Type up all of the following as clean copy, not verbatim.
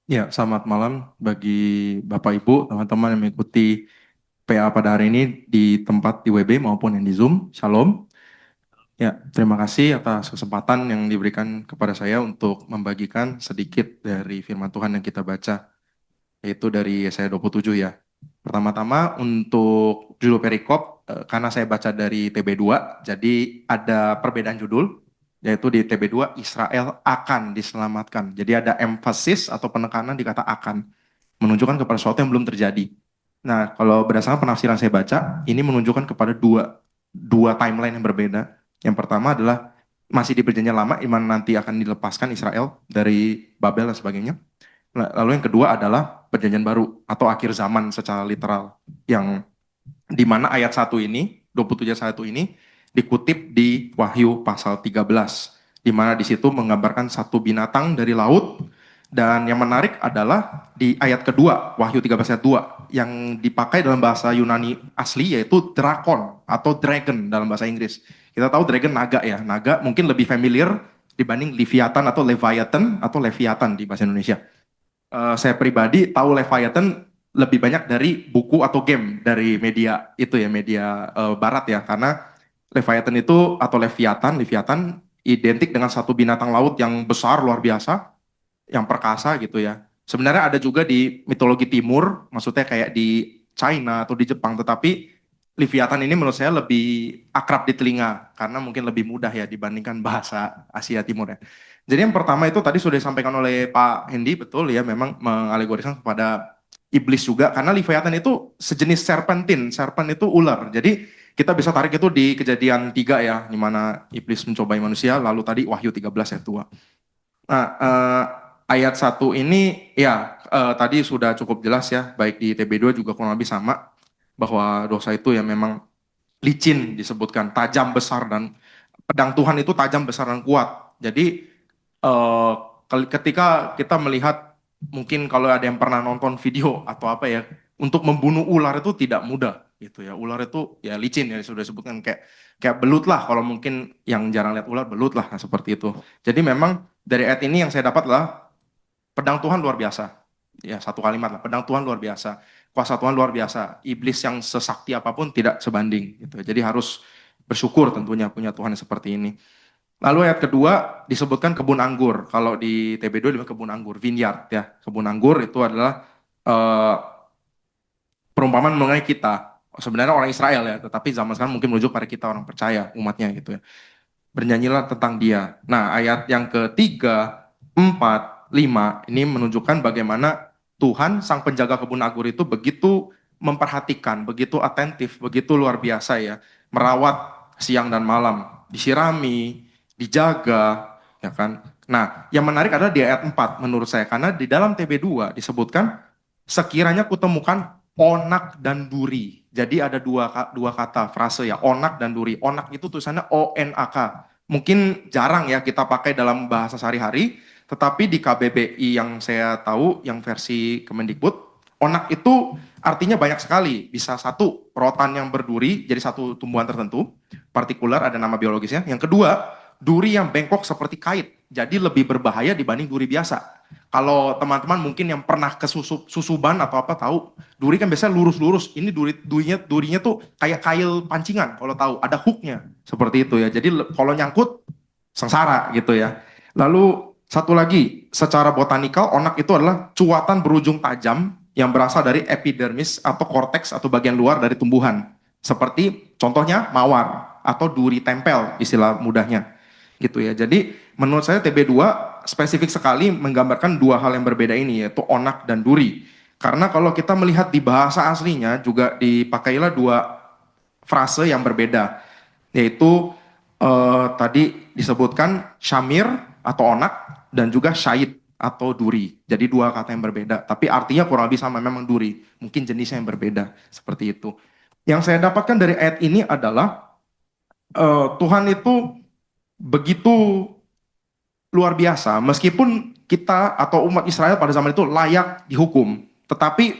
Ya, selamat malam bagi Bapak Ibu, teman-teman yang mengikuti PA pada hari ini di tempat di WB maupun yang di Zoom. Shalom. Ya, terima kasih atas kesempatan yang diberikan kepada saya untuk membagikan sedikit dari firman Tuhan yang kita baca, yaitu dari Yesaya 27 ya. Pertama-tama untuk judul perikop, karena saya baca dari TB2, jadi ada perbedaan judul, yaitu di TB2 Israel akan diselamatkan. Jadi ada emphasis atau penekanan di kata akan, menunjukkan kepada sesuatu yang belum terjadi. Nah, kalau berdasarkan penafsiran saya baca, ini menunjukkan kepada dua timeline yang berbeda. Yang pertama adalah masih di perjanjian lama, iman nanti akan dilepaskan Israel dari Babel dan sebagainya. Lalu yang kedua adalah perjanjian baru atau akhir zaman secara literal, yang di mana ayat 1 ini, 27 ayat 1 ini dikutip di Wahyu pasal 13, di mana di situ menggambarkan satu binatang dari laut. Dan yang menarik adalah di ayat kedua, Wahyu 13 ayat 2, yang dipakai dalam bahasa Yunani asli yaitu drakon atau dragon dalam bahasa Inggris. Kita tahu dragon naga ya, naga mungkin lebih familiar dibanding Leviathan atau Leviathan atau Leviathan di bahasa Indonesia. Saya pribadi tahu Leviathan lebih banyak dari buku atau game dari media itu ya, media barat ya, karena Leviathan itu atau Leviathan identik dengan satu binatang laut yang besar luar biasa, yang perkasa gitu ya. Sebenarnya ada juga di mitologi timur, maksudnya kayak di China atau di Jepang, tetapi Leviathan ini menurut saya lebih akrab di telinga karena mungkin lebih mudah ya dibandingkan bahasa Asia Timur ya. Jadi yang pertama itu tadi sudah disampaikan oleh Pak Hendy, betul ya, memang mengalegorikan kepada iblis juga, karena Leviathan itu sejenis serpentin, serpent itu ular. Jadi kita bisa tarik itu di Kejadian 3 ya, di mana iblis mencobai manusia, lalu tadi Wahyu 13 ayat 2. Nah, ayat 1 ini ya tadi sudah cukup jelas ya, baik di TB2 juga kurang lebih sama, bahwa dosa itu ya memang licin disebutkan, tajam besar, dan pedang Tuhan itu tajam besar dan kuat. Jadi eh, ketika kita melihat, mungkin kalau ada yang pernah nonton video atau apa ya, untuk membunuh ular itu tidak mudah gitu ya. Ular itu ya licin ya, sudah disebutkan kayak kayak belut lah, kalau mungkin yang jarang lihat ular, belut lah, nah, seperti itu. Jadi memang dari ayat ini yang saya dapat adalah pedang Tuhan luar biasa. Ya, satu kalimat lah, pedang Tuhan luar biasa. Kuasa Tuhan luar biasa. Iblis yang sesakti apapun tidak sebanding gitu. Jadi harus bersyukur tentunya punya Tuhan yang seperti ini. Lalu ayat kedua disebutkan kebun anggur. Kalau di TB2 disebut kebun anggur, vineyard ya. Kebun anggur itu adalah eh, perumpamaan mengenai kita. Sebenarnya orang Israel ya, tetapi zaman sekarang mungkin menuju pada kita orang percaya, umatnya gitu ya. Bernyanyilah tentang dia. Nah, ayat yang ketiga, empat, lima ini menunjukkan bagaimana Tuhan sang penjaga kebun anggur itu begitu memperhatikan, begitu atentif, begitu luar biasa ya, merawat siang dan malam, disirami, dijaga, ya kan. Nah, yang menarik adalah di ayat 4 menurut saya, karena di dalam TB2 disebutkan sekiranya kutemukan onak dan duri. Jadi ada dua kata frase ya, onak dan duri. Onak itu tulisannya ONAK. Mungkin jarang ya kita pakai dalam bahasa sehari-hari, tetapi di KBBI yang saya tahu, yang versi Kemendikbud, onak itu artinya banyak sekali. Bisa satu, rotan yang berduri, jadi satu tumbuhan tertentu, partikular, ada nama biologisnya. Yang kedua, duri yang bengkok seperti kait, jadi lebih berbahaya dibanding duri biasa. Kalau teman-teman mungkin yang pernah ke susuban atau apa tahu, duri kan biasanya lurus-lurus. Ini durinya tuh kayak kail pancingan, kalau tahu ada hooknya seperti itu ya. Jadi kalau nyangkut sengsara gitu ya. Lalu satu lagi, secara botanikal onak itu adalah cuatan berujung tajam yang berasal dari epidermis atau korteks atau bagian luar dari tumbuhan. Seperti contohnya mawar atau duri tempel istilah mudahnya gitu ya. Jadi menurut saya TB2 spesifik sekali menggambarkan dua hal yang berbeda ini, yaitu onak dan duri. Karena kalau kita melihat di bahasa aslinya juga dipakailah dua frase yang berbeda, yaitu tadi disebutkan syamir atau onak dan juga syait atau duri. Jadi dua kata yang berbeda, tapi artinya kurang lebih sama, memang duri. Mungkin jenisnya yang berbeda, seperti itu. Yang saya dapatkan dari ayat ini adalah Tuhan itu begitu luar biasa, meskipun kita atau umat Israel pada zaman itu layak dihukum, tetapi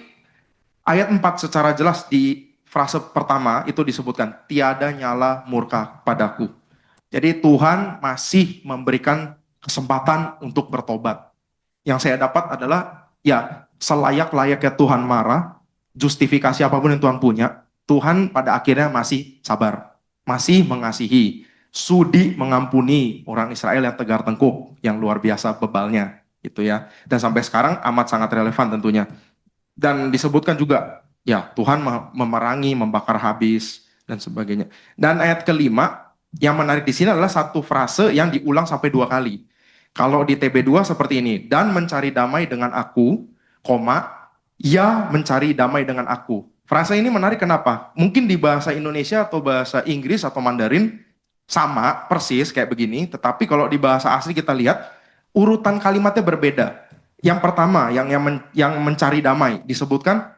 ayat 4 secara jelas di frase pertama itu disebutkan, tiada nyala murka padaku. Jadi Tuhan masih memberikan kesempatan untuk bertobat. Yang saya dapat adalah ya selayak-layaknya Tuhan marah, justifikasi apapun yang Tuhan punya, Tuhan pada akhirnya masih sabar, masih mengasihi, sudi mengampuni orang Israel yang tegar tengkuk, yang luar biasa bebalnya, gitu ya. Dan sampai sekarang amat sangat relevan tentunya. Dan disebutkan juga, ya Tuhan memerangi, membakar habis, dan sebagainya. Dan ayat kelima, yang menarik di sini adalah satu frase yang diulang sampai 2 kali. Kalau di TB2 seperti ini, dan mencari damai dengan aku, koma, ya mencari damai dengan aku. Frase ini menarik kenapa? Mungkin di bahasa Indonesia atau bahasa Inggris atau Mandarin sama, persis kayak begini, tetapi kalau di bahasa asli kita lihat, urutan kalimatnya berbeda. Yang pertama, yang mencari damai, disebutkan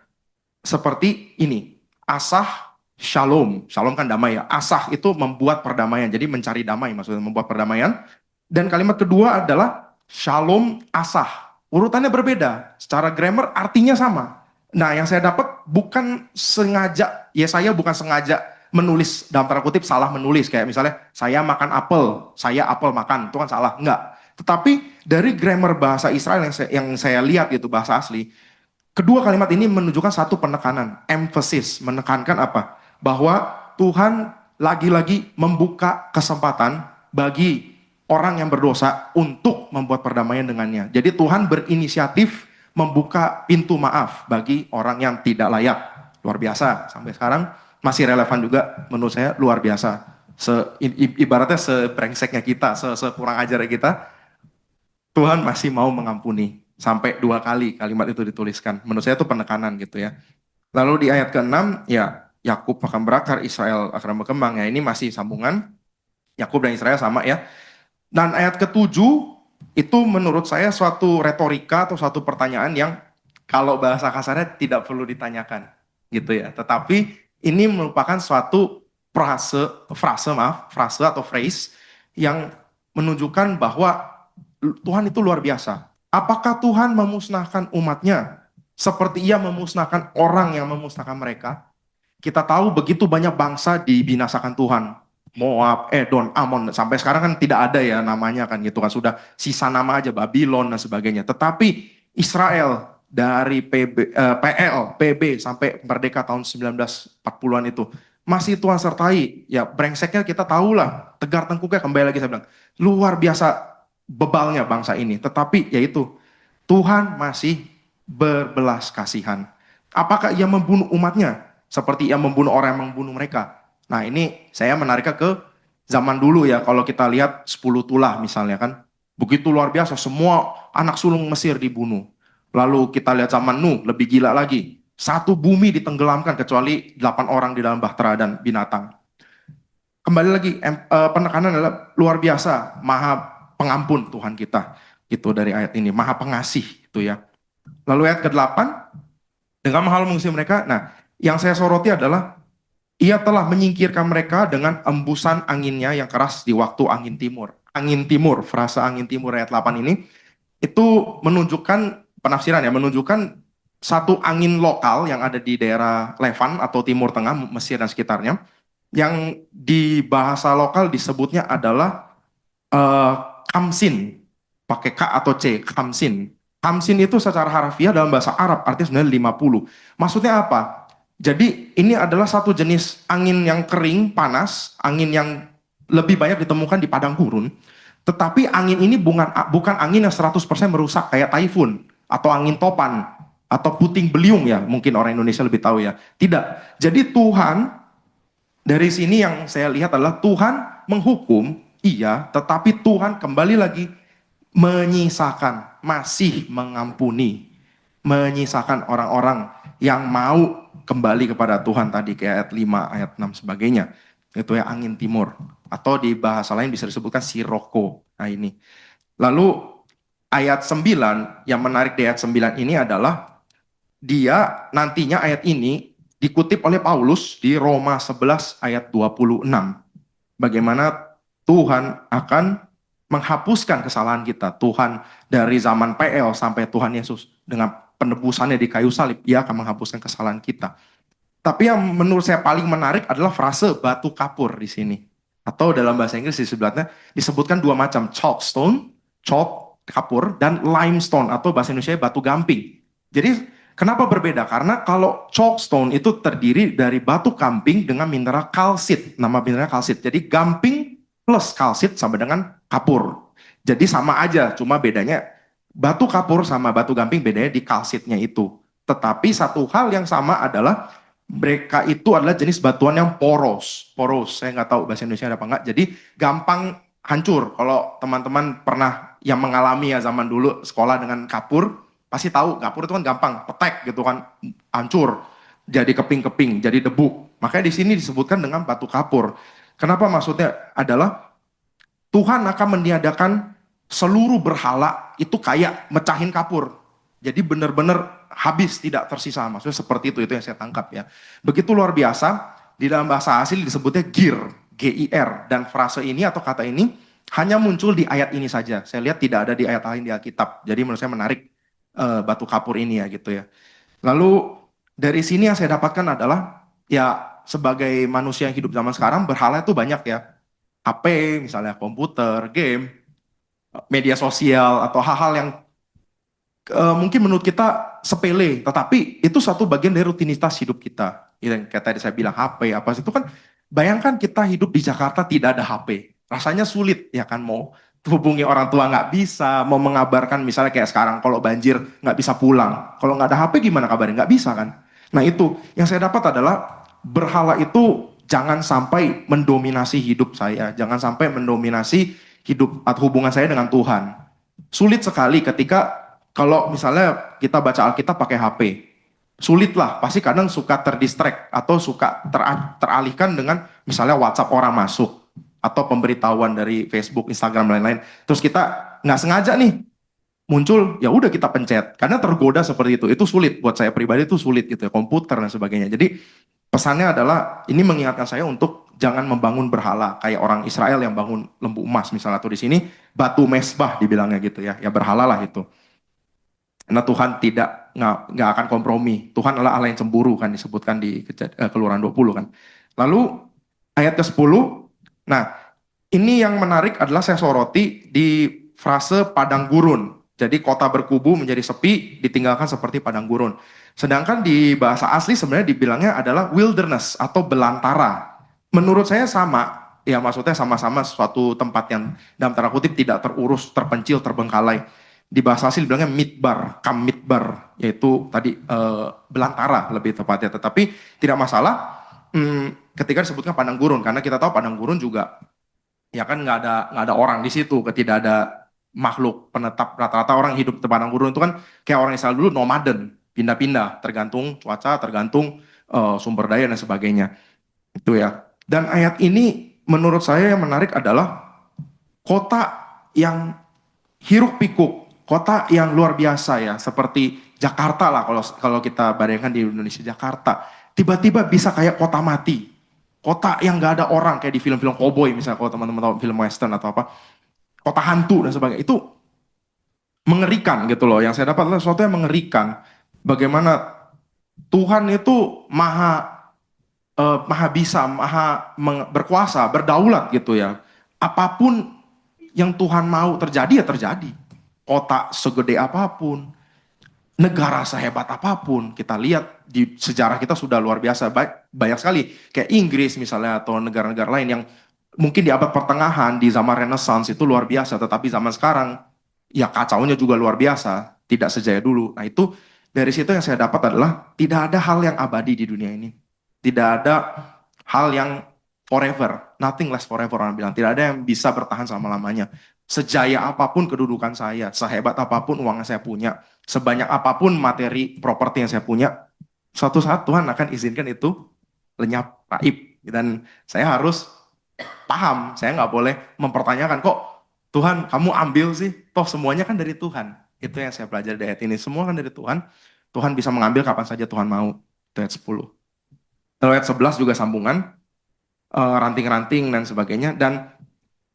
seperti ini. Asah shalom. Shalom kan damai ya. Asah itu membuat perdamaian. Jadi mencari damai maksudnya membuat perdamaian. Dan kalimat kedua adalah shalom asah. Urutannya berbeda. Secara grammar artinya sama. Nah, yang saya dapat bukan sengaja, ya saya bukan sengaja menulis dalam tanda kutip salah menulis. Kayak misalnya saya makan apel, saya apel makan. Itu kan salah. Enggak. Tetapi dari grammar bahasa Israel yang saya lihat gitu bahasa asli, kedua kalimat ini menunjukkan satu penekanan, emphasis, menekankan apa? Bahwa Tuhan lagi-lagi membuka kesempatan bagi orang yang berdosa untuk membuat perdamaian dengannya. Jadi Tuhan berinisiatif membuka pintu maaf bagi orang yang tidak layak. Luar biasa, sampai sekarang masih relevan juga menurut saya, luar biasa. Ibaratnya sebrengseknya kita, sekurang ajarnya kita, Tuhan masih mau mengampuni. Sampai 2 kali kalimat itu dituliskan. Menurut saya itu penekanan gitu ya. Lalu di ayat ke-6, ya Yakub akan berakar, Israel akan berkembang. Ya ini masih sambungan. Yakub dan Israel sama ya. Dan ayat ke-7, itu menurut saya suatu retorika atau suatu pertanyaan yang kalau bahasa kasarnya tidak perlu ditanyakan. Gitu ya. Tetapi ini merupakan suatu frase atau phrase yang menunjukkan bahwa Tuhan itu luar biasa. Apakah Tuhan memusnahkan umatnya seperti ia memusnahkan orang yang memusnahkan mereka? Kita tahu begitu banyak bangsa dibinasakan Tuhan. Moab, Edom, Amon, sampai sekarang kan tidak ada ya namanya kan gitu kan. Sudah sisa nama aja, Babylon dan sebagainya. Tetapi Israel dari PL, PB sampai merdeka tahun 1940-an itu masih Tuhan sertai. Ya brengseknya kita tahulah, tegar tengkuknya kembali lagi saya bilang. Luar biasa bebalnya bangsa ini. Tetapi yaitu Tuhan masih berbelas kasihan. Apakah ia membunuh umatnya? Seperti ia membunuh orang yang membunuh mereka. Nah ini saya menariknya ke zaman dulu ya. Kalau kita lihat 10 tulah misalnya kan. Begitu luar biasa. Semua anak sulung Mesir dibunuh. Lalu kita lihat zaman Nuh lebih gila lagi. Satu bumi ditenggelamkan kecuali 8 orang di dalam bahtera dan binatang. Kembali lagi penekanan adalah luar biasa. Maha pengampun Tuhan kita. Itu dari ayat ini. Maha pengasih itu ya. Lalu ayat ke-8, dengan mahal mengusir mereka. Nah, yang saya soroti adalah ia telah menyingkirkan mereka dengan embusan anginnya yang keras di waktu angin timur. Angin timur, frasa angin timur ayat 8 ini, itu menunjukkan penafsiran ya, menunjukkan satu angin lokal yang ada di daerah Levan atau Timur Tengah, Mesir dan sekitarnya, yang di bahasa lokal disebutnya adalah kamsin, pakai K atau C, kamsin. Kamsin itu secara harafiah dalam bahasa Arab artinya sebenarnya 50. Maksudnya apa? Jadi ini adalah satu jenis angin yang kering, panas, angin yang lebih banyak ditemukan di padang gurun. Tetapi angin ini bukan angin yang 100% merusak kayak taifun atau angin topan atau puting beliung ya, mungkin orang Indonesia lebih tahu ya. Tidak. Jadi Tuhan dari sini yang saya lihat adalah Tuhan menghukum, iya, tetapi Tuhan kembali lagi menyisakan, masih mengampuni, menyisakan orang-orang yang mau kembali kepada Tuhan tadi ke ayat 5, ayat 6 sebagainya. Itu ya angin timur. Atau di bahasa lain bisa disebutkan siroko. Nah ini. Lalu ayat 9, yang menarik di ayat 9 ini adalah dia nantinya ayat ini dikutip oleh Paulus di Roma 11 ayat 26. Bagaimana Tuhan akan menghapuskan kesalahan kita. Tuhan dari zaman PL sampai Tuhan Yesus dengan penebusannya di kayu salib, ia akan menghapuskan kesalahan kita. Tapi yang menurut saya paling menarik adalah frase batu kapur di sini. Atau dalam bahasa Inggris di sebelahnya disebutkan 2 macam, chalk stone, chalk kapur, dan limestone atau bahasa Indonesia batu gamping. Jadi kenapa berbeda? Karena kalau chalkstone itu terdiri dari batu gamping dengan mineral kalsit. Nama mineral kalsit. Jadi gamping plus kalsit sama dengan kapur. Jadi sama aja, cuma bedanya batu kapur sama batu gamping bedanya di kalsitnya itu. Tetapi satu hal yang sama adalah mereka itu adalah jenis batuan yang poros. Poros, saya nggak tahu bahasa Indonesia ada apa nggak. Jadi gampang hancur. Kalau teman-teman pernah yang mengalami ya zaman dulu sekolah dengan kapur, pasti tahu kapur itu kan gampang, petek gitu kan, hancur, jadi keping-keping, jadi debu. Makanya di sini disebutkan dengan batu kapur. Kenapa maksudnya adalah Tuhan akan meniadakan seluruh berhala itu kayak mecahin kapur. Jadi benar-benar habis, tidak tersisa. Maksudnya seperti itu yang saya tangkap ya. Begitu luar biasa, di dalam bahasa asli disebutnya gir, G-I-R. Dan frase ini atau kata ini hanya muncul di ayat ini saja. Saya lihat tidak ada di ayat lain di Alkitab. Jadi menurut saya menarik batu kapur ini ya gitu ya. Lalu dari sini yang saya dapatkan adalah ya sebagai manusia yang hidup zaman sekarang berhala itu banyak ya. HP, misalnya komputer, game, media sosial, atau hal-hal yang mungkin menurut kita sepele, tetapi itu satu bagian dari rutinitas hidup kita. Yang kayak tadi saya bilang HP, apa itu kan, bayangkan kita hidup di Jakarta tidak ada HP. Rasanya sulit ya kan, mau hubungi orang tua nggak bisa, mau mengabarkan misalnya kayak sekarang kalau banjir nggak bisa pulang. Kalau nggak ada HP gimana kabarnya? Nggak bisa kan. Nah itu, yang saya dapat adalah berhala itu jangan sampai mendominasi hidup saya, jangan sampai mendominasi hidup atau hubungan saya dengan Tuhan. Sulit sekali ketika kalau misalnya kita baca Alkitab pakai HP. Sulit lah, pasti kadang suka terdistract atau suka teralihkan dengan misalnya WhatsApp orang masuk atau pemberitahuan dari Facebook, Instagram, dan lain-lain. Terus kita nggak sengaja nih muncul, ya udah kita pencet karena tergoda seperti itu. Itu sulit buat saya pribadi, itu sulit gitu ya, komputer dan sebagainya. Jadi pesannya adalah ini mengingatkan saya untuk jangan membangun berhala kayak orang Israel yang bangun lembu emas misalnya, atau di sini batu mesbah dibilangnya gitu ya, ya berhala lah itu. Karena Tuhan nggak akan kompromi. Tuhan adalah Allah yang cemburu kan disebutkan di Keluaran 20 kan. Lalu ayat ke-10. Nah, ini yang menarik adalah saya soroti di frase padang gurun. Jadi kota berkubu menjadi sepi, ditinggalkan seperti padang gurun. Sedangkan di bahasa asli sebenarnya dibilangnya adalah wilderness atau belantara. Menurut saya sama, ya maksudnya sama-sama suatu tempat yang dalam tanda kutip tidak terurus, terpencil, terbengkalai. Di bahasa asli dibilangnya midbar, kam midbar, yaitu tadi belantara lebih tepatnya. Tetapi tidak masalah ketika disebutkan padang gurun, karena kita tahu padang gurun juga ya kan nggak ada orang di situ, tidak ada makhluk penetap. Rata-rata orang hidup di padang gurun itu kan kayak orang Israel dulu, nomaden, pindah-pindah, tergantung cuaca, tergantung sumber daya dan sebagainya. Itu ya. Dan ayat ini menurut saya yang menarik adalah kota yang hiruk pikuk, kota yang luar biasa ya, seperti Jakarta lah kalau kalau kita bayangkan di Indonesia Jakarta, tiba-tiba bisa kayak kota mati, kota yang gak ada orang kayak di film-film cowboy misalnya, kalau teman-teman tahu film western atau apa, kota hantu dan sebagainya, itu mengerikan gitu loh. Yang saya dapat adalah sesuatu yang mengerikan, bagaimana Tuhan itu maha bisa, berkuasa, berdaulat gitu ya. Apapun yang Tuhan mau terjadi ya terjadi. Kota segede apapun, negara sehebat apapun, kita lihat di sejarah kita sudah luar biasa, banyak sekali. Kayak Inggris misalnya atau negara-negara lain yang mungkin di abad pertengahan, di zaman Renaissance itu luar biasa, tetapi zaman sekarang ya kacaunya juga luar biasa, tidak sejaya dulu. Nah itu dari situ yang saya dapat adalah tidak ada hal yang abadi di dunia ini. Tidak ada hal yang forever, nothing lasts forever orang bilang. Tidak ada yang bisa bertahan selama-lamanya. Sejaya apapun kedudukan saya, sehebat apapun uang yang saya punya, sebanyak apapun materi properti yang saya punya, suatu saat Tuhan akan izinkan itu lenyap, raib. Dan saya harus paham, saya nggak boleh mempertanyakan, kok Tuhan kamu ambil sih, toh semuanya kan dari Tuhan. Itu yang saya pelajari dari ayat ini, semua kan dari Tuhan. Tuhan bisa mengambil kapan saja Tuhan mau. Itu ayat 10. Lalu ayat 11 juga sambungan, ranting-ranting dan sebagainya. Dan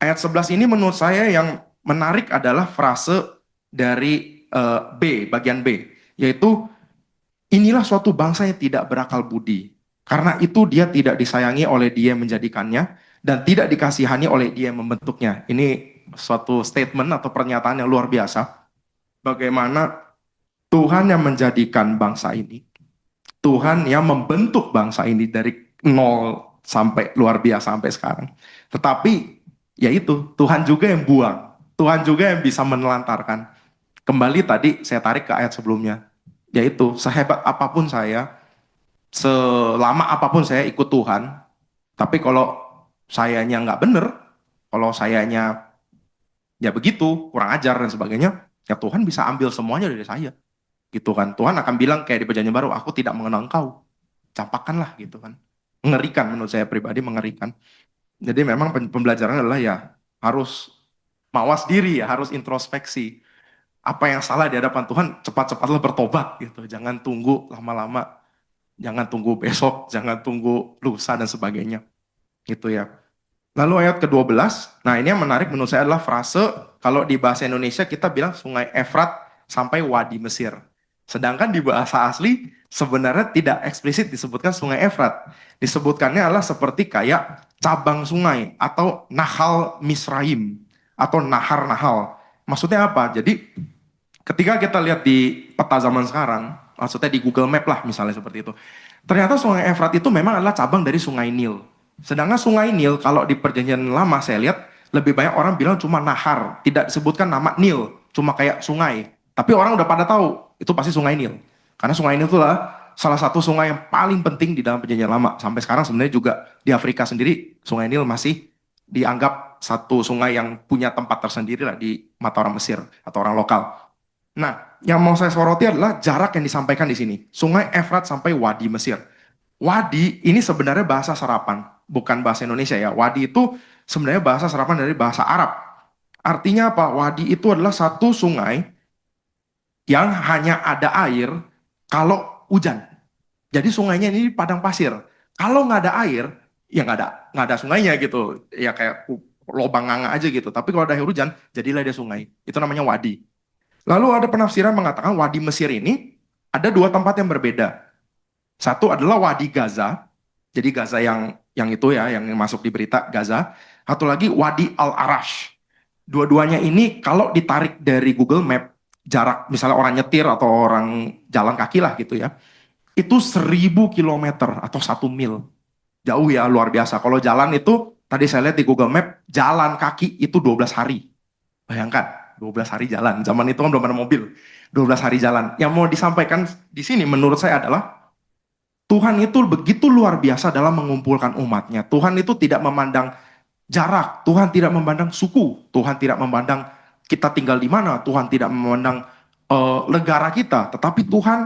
ayat 11 ini menurut saya yang menarik adalah frase dari bagian B, yaitu inilah suatu bangsa yang tidak berakal budi. Karena itu dia tidak disayangi oleh dia yang menjadikannya dan tidak dikasihani oleh dia yang membentuknya. Ini suatu statement atau pernyataan yang luar biasa. Bagaimana Tuhan yang menjadikan bangsa ini. Tuhan yang membentuk bangsa ini dari nol sampai luar biasa sampai sekarang. Tetapi ya itu, Tuhan juga yang buang. Tuhan juga yang bisa menelantarkan. Kembali tadi saya tarik ke ayat sebelumnya. Yaitu sehebat apapun saya, selama apapun saya ikut Tuhan, tapi kalau sayanya nggak bener, kalau sayanya ya begitu, kurang ajar dan sebagainya, ya Tuhan bisa ambil semuanya dari saya. Gitu kan. Tuhan akan bilang kayak di Perjanjian Baru, aku tidak mengenal engkau. Campakkanlah gitu kan. Mengerikan menurut saya pribadi, mengerikan. Jadi memang pembelajaran adalah ya harus mawas diri ya, harus introspeksi. Apa yang salah di hadapan Tuhan, cepat-cepatlah bertobat gitu. Jangan tunggu lama-lama, jangan tunggu besok, jangan tunggu lusa dan sebagainya. Gitu ya. Lalu ayat ke-12, nah ini yang menarik menurut saya adalah frase, kalau di bahasa Indonesia kita bilang sungai Efrat sampai Wadi Mesir. Sedangkan di bahasa asli sebenarnya tidak eksplisit disebutkan sungai Efrat. Disebutkannya adalah seperti kayak cabang sungai atau Nahal Misraim atau Nahar Nahal. Maksudnya apa? Jadi ketika kita lihat di peta zaman sekarang, maksudnya di Google Map lah misalnya seperti itu. Ternyata sungai Efrat itu memang adalah cabang dari sungai Nil. Sedangkan sungai Nil kalau di perjanjian lama saya lihat lebih banyak orang bilang cuma nahar, tidak disebutkan nama Nil, cuma kayak sungai. Tapi orang udah pada tahu itu pasti sungai Nil. Karena sungai Nil itulah salah satu sungai yang paling penting di dalam perjanjian lama. Sampai sekarang sebenarnya juga di Afrika sendiri sungai Nil masih dianggap satu sungai yang punya tempat tersendiri lah di mata orang Mesir atau orang lokal. Nah, yang mau saya soroti adalah jarak yang disampaikan di sini. Sungai Efrat sampai Wadi Mesir. Wadi ini sebenarnya bahasa serapan, bukan bahasa Indonesia ya. Wadi itu sebenarnya bahasa serapan dari bahasa Arab. Artinya apa? Wadi itu adalah satu sungai yang hanya ada air kalau hujan. Jadi sungainya ini di padang pasir. Kalau nggak ada air, ya nggak ada sungainya gitu. Ya kayak lobang nganga aja gitu. Tapi kalau ada air hujan, jadilah dia sungai. Itu namanya wadi. Lalu ada penafsiran mengatakan Wadi Mesir ini ada dua tempat yang berbeda. Satu adalah Wadi Gaza, jadi Gaza yang itu ya, yang masuk di berita Gaza. Satu lagi Wadi Al-Arash. Dua-duanya ini kalau ditarik dari Google Map, jarak misalnya orang nyetir atau orang jalan kaki lah gitu ya, itu 1.000 kilometer atau 1 mil. Jauh ya, luar biasa. Kalau jalan itu, tadi saya lihat di Google Map, jalan kaki itu 12 hari. Bayangkan, 12 hari jalan. Zaman itu kan belum ada mobil. 12 hari jalan. Yang mau disampaikan di sini menurut saya adalah Tuhan itu begitu luar biasa dalam mengumpulkan umatnya. Tuhan itu tidak memandang jarak. Tuhan tidak memandang suku. Tuhan tidak memandang kita tinggal di mana. Tuhan tidak memandang negara kita. Tetapi Tuhan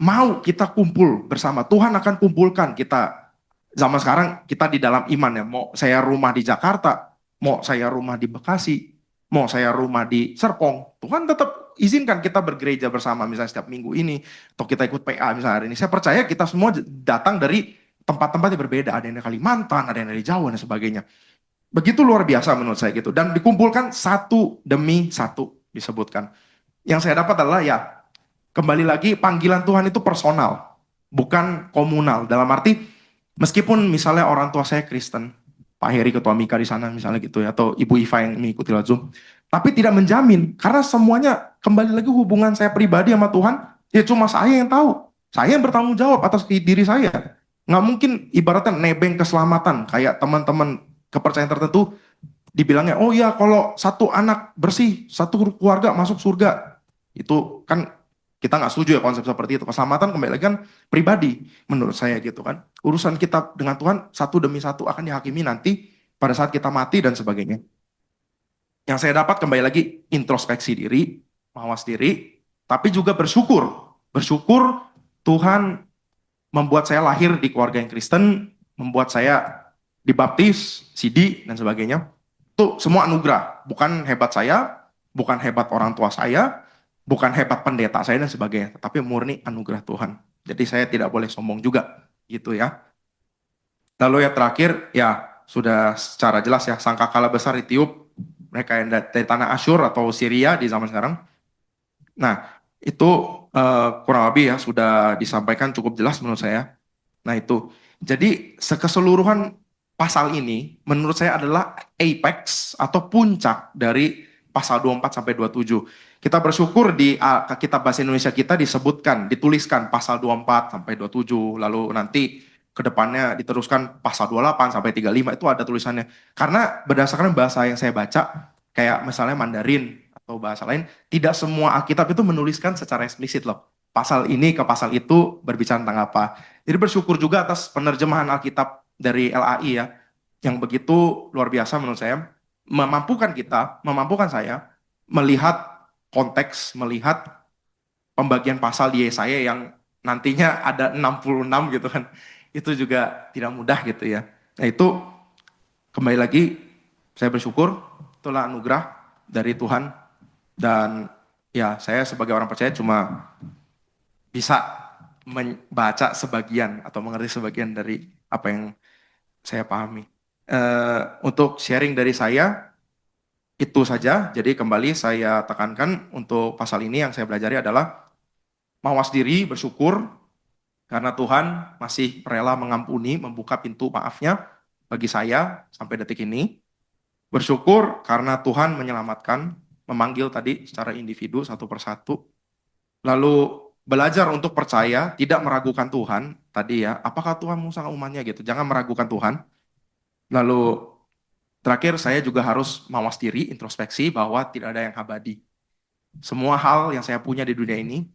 mau kita kumpul bersama. Tuhan akan kumpulkan kita. Zaman sekarang kita di dalam iman ya. Mau saya rumah di Jakarta. Mau saya rumah di Bekasi, mau saya rumah di Serpong, Tuhan tetap izinkan kita bergereja bersama misalnya setiap minggu ini, atau kita ikut PA misalnya hari ini. Saya percaya kita semua datang dari tempat-tempat yang berbeda, ada yang dari Kalimantan, ada yang dari Jawa dan sebagainya. Begitu luar biasa menurut saya gitu, dan dikumpulkan satu demi satu disebutkan. Yang saya dapat adalah ya, kembali lagi panggilan Tuhan itu personal, bukan komunal. Dalam arti, meskipun misalnya orang tua saya Kristen, Pak Heri ketua Mika di sana misalnya gitu ya, atau Ibu Iva yang mengikuti lewat Zoom, tapi tidak menjamin karena semuanya kembali lagi hubungan saya pribadi sama Tuhan, ya cuma saya yang tahu, saya yang bertanggung jawab atas diri saya. Nggak mungkin ibaratnya nebeng keselamatan kayak teman-teman kepercayaan tertentu dibilangnya, oh ya kalau satu anak bersih, satu keluarga masuk surga, itu kan kita nggak setuju ya konsep seperti itu. Keselamatan kembali lagi kan pribadi menurut saya gitu kan. Urusan kita dengan Tuhan satu demi satu akan dihakimi nanti pada saat kita mati dan sebagainya. Yang saya dapat kembali lagi introspeksi diri, mawas diri, tapi juga bersyukur. Bersyukur Tuhan membuat saya lahir di keluarga yang Kristen, membuat saya dibaptis, CD dan sebagainya. Itu semua anugerah, bukan hebat saya, bukan hebat orang tua saya, bukan hebat pendeta saya dan sebagainya, tapi murni anugerah Tuhan. Jadi saya tidak boleh sombong juga, gitu ya. Lalu yang terakhir, ya sudah secara jelas ya, sangkakala besar ditiup mereka yang dari tanah Asyur atau Syria di zaman sekarang. Nah, itu kurang lebih ya sudah disampaikan cukup jelas menurut saya. Nah itu, jadi keseluruhan pasal ini menurut saya adalah apex atau puncak dari pasal 24 sampai 27. Kita bersyukur di kitab bahasa Indonesia kita disebutkan, dituliskan pasal 24 sampai 27, lalu nanti ke depannya diteruskan pasal 28 sampai 35 itu ada tulisannya. Karena berdasarkan bahasa yang saya baca, kayak misalnya Mandarin atau bahasa lain, tidak semua Alkitab itu menuliskan secara eksplisit loh. Pasal ini ke pasal itu berbicara tentang apa. Jadi bersyukur juga atas penerjemahan Alkitab dari LAI ya, yang begitu luar biasa menurut saya, memampukan saya melihat konteks, melihat pembagian pasal di Yesaya yang nantinya ada 66 gitu kan. Itu juga tidak mudah gitu ya. Nah itu kembali lagi saya bersyukur, itulah anugerah dari Tuhan. Dan ya saya sebagai orang percaya cuma bisa membaca sebagian atau mengerti sebagian dari apa yang saya pahami. Untuk sharing dari saya, itu saja. Jadi kembali saya tekankan untuk pasal ini yang saya pelajari adalah mawas diri, bersyukur karena Tuhan masih rela mengampuni, membuka pintu maafnya bagi saya sampai detik ini. Bersyukur karena Tuhan menyelamatkan, memanggil tadi secara individu satu persatu. Lalu belajar untuk percaya, tidak meragukan Tuhan. Tadi ya, apakah Tuhan mengusang umatnya gitu. Jangan meragukan Tuhan. Lalu terakhir saya juga harus mawas diri, introspeksi bahwa tidak ada yang abadi. Semua hal yang saya punya di dunia ini,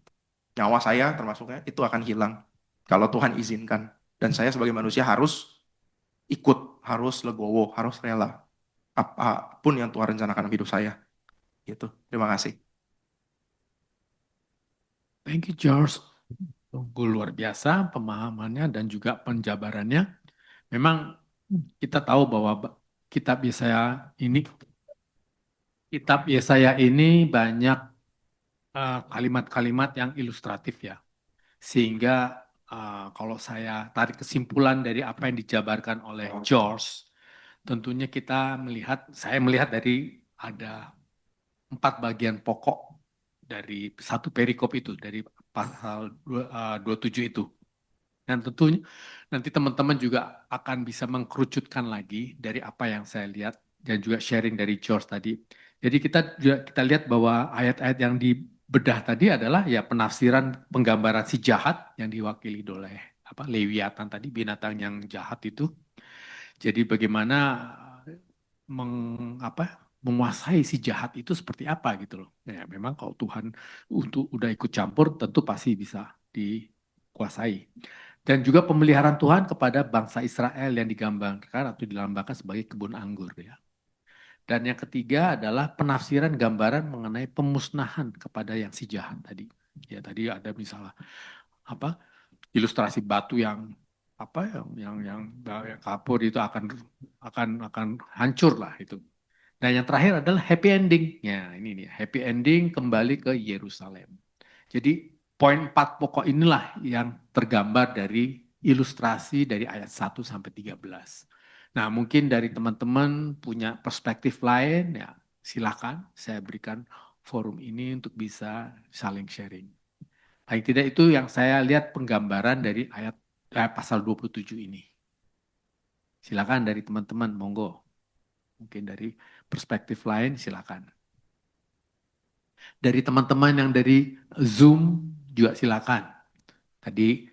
nyawa saya termasuknya, itu akan hilang kalau Tuhan izinkan. Dan saya sebagai manusia harus ikut, harus legowo, harus rela. Apapun yang Tuhan rencanakan dalam hidup saya. Gitu. Terima kasih. Thank you, George. Sungguh luar biasa pemahamannya dan juga penjabarannya. Memang kita tahu bahwa kitab Yesaya ini banyak kalimat-kalimat yang ilustratif ya. Sehingga kalau saya tarik kesimpulan dari apa yang dijabarkan oleh George, tentunya saya melihat dari ada 4 bagian pokok dari satu perikop itu, dari pasal 27 itu. Dan tentunya nanti teman-teman juga akan bisa mengkerucutkan lagi dari apa yang saya lihat dan juga sharing dari George tadi. Jadi kita lihat bahwa ayat-ayat yang dibedah tadi adalah ya penafsiran penggambaran si jahat yang diwakili oleh Lewiatan tadi, binatang yang jahat itu. Jadi bagaimana menguasai si jahat itu seperti apa gitu loh. Ya, memang kalau Tuhan udah ikut campur tentu pasti bisa dikuasai. Dan juga pemeliharaan Tuhan kepada bangsa Israel yang digambarkan atau dilambangkan sebagai kebun anggur ya. Dan yang ketiga adalah penafsiran gambaran mengenai pemusnahan kepada yang si jahat tadi. Ya tadi ada misalnya ilustrasi batu yang kapur itu akan hancur lah itu. Dan yang terakhir adalah happy ending. Ya, ini nih, happy ending kembali ke Yerusalem. Jadi poin 4 pokok inilah yang tergambar dari ilustrasi dari ayat 1 sampai 13. Nah, mungkin dari teman-teman punya perspektif lain ya, silakan saya berikan forum ini untuk bisa saling sharing. Paling tidak itu yang saya lihat penggambaran dari ayat pasal 27 ini. Silakan dari teman-teman, monggo. Mungkin dari perspektif lain, silakan. Dari teman-teman yang dari Zoom juga silakan. Tadi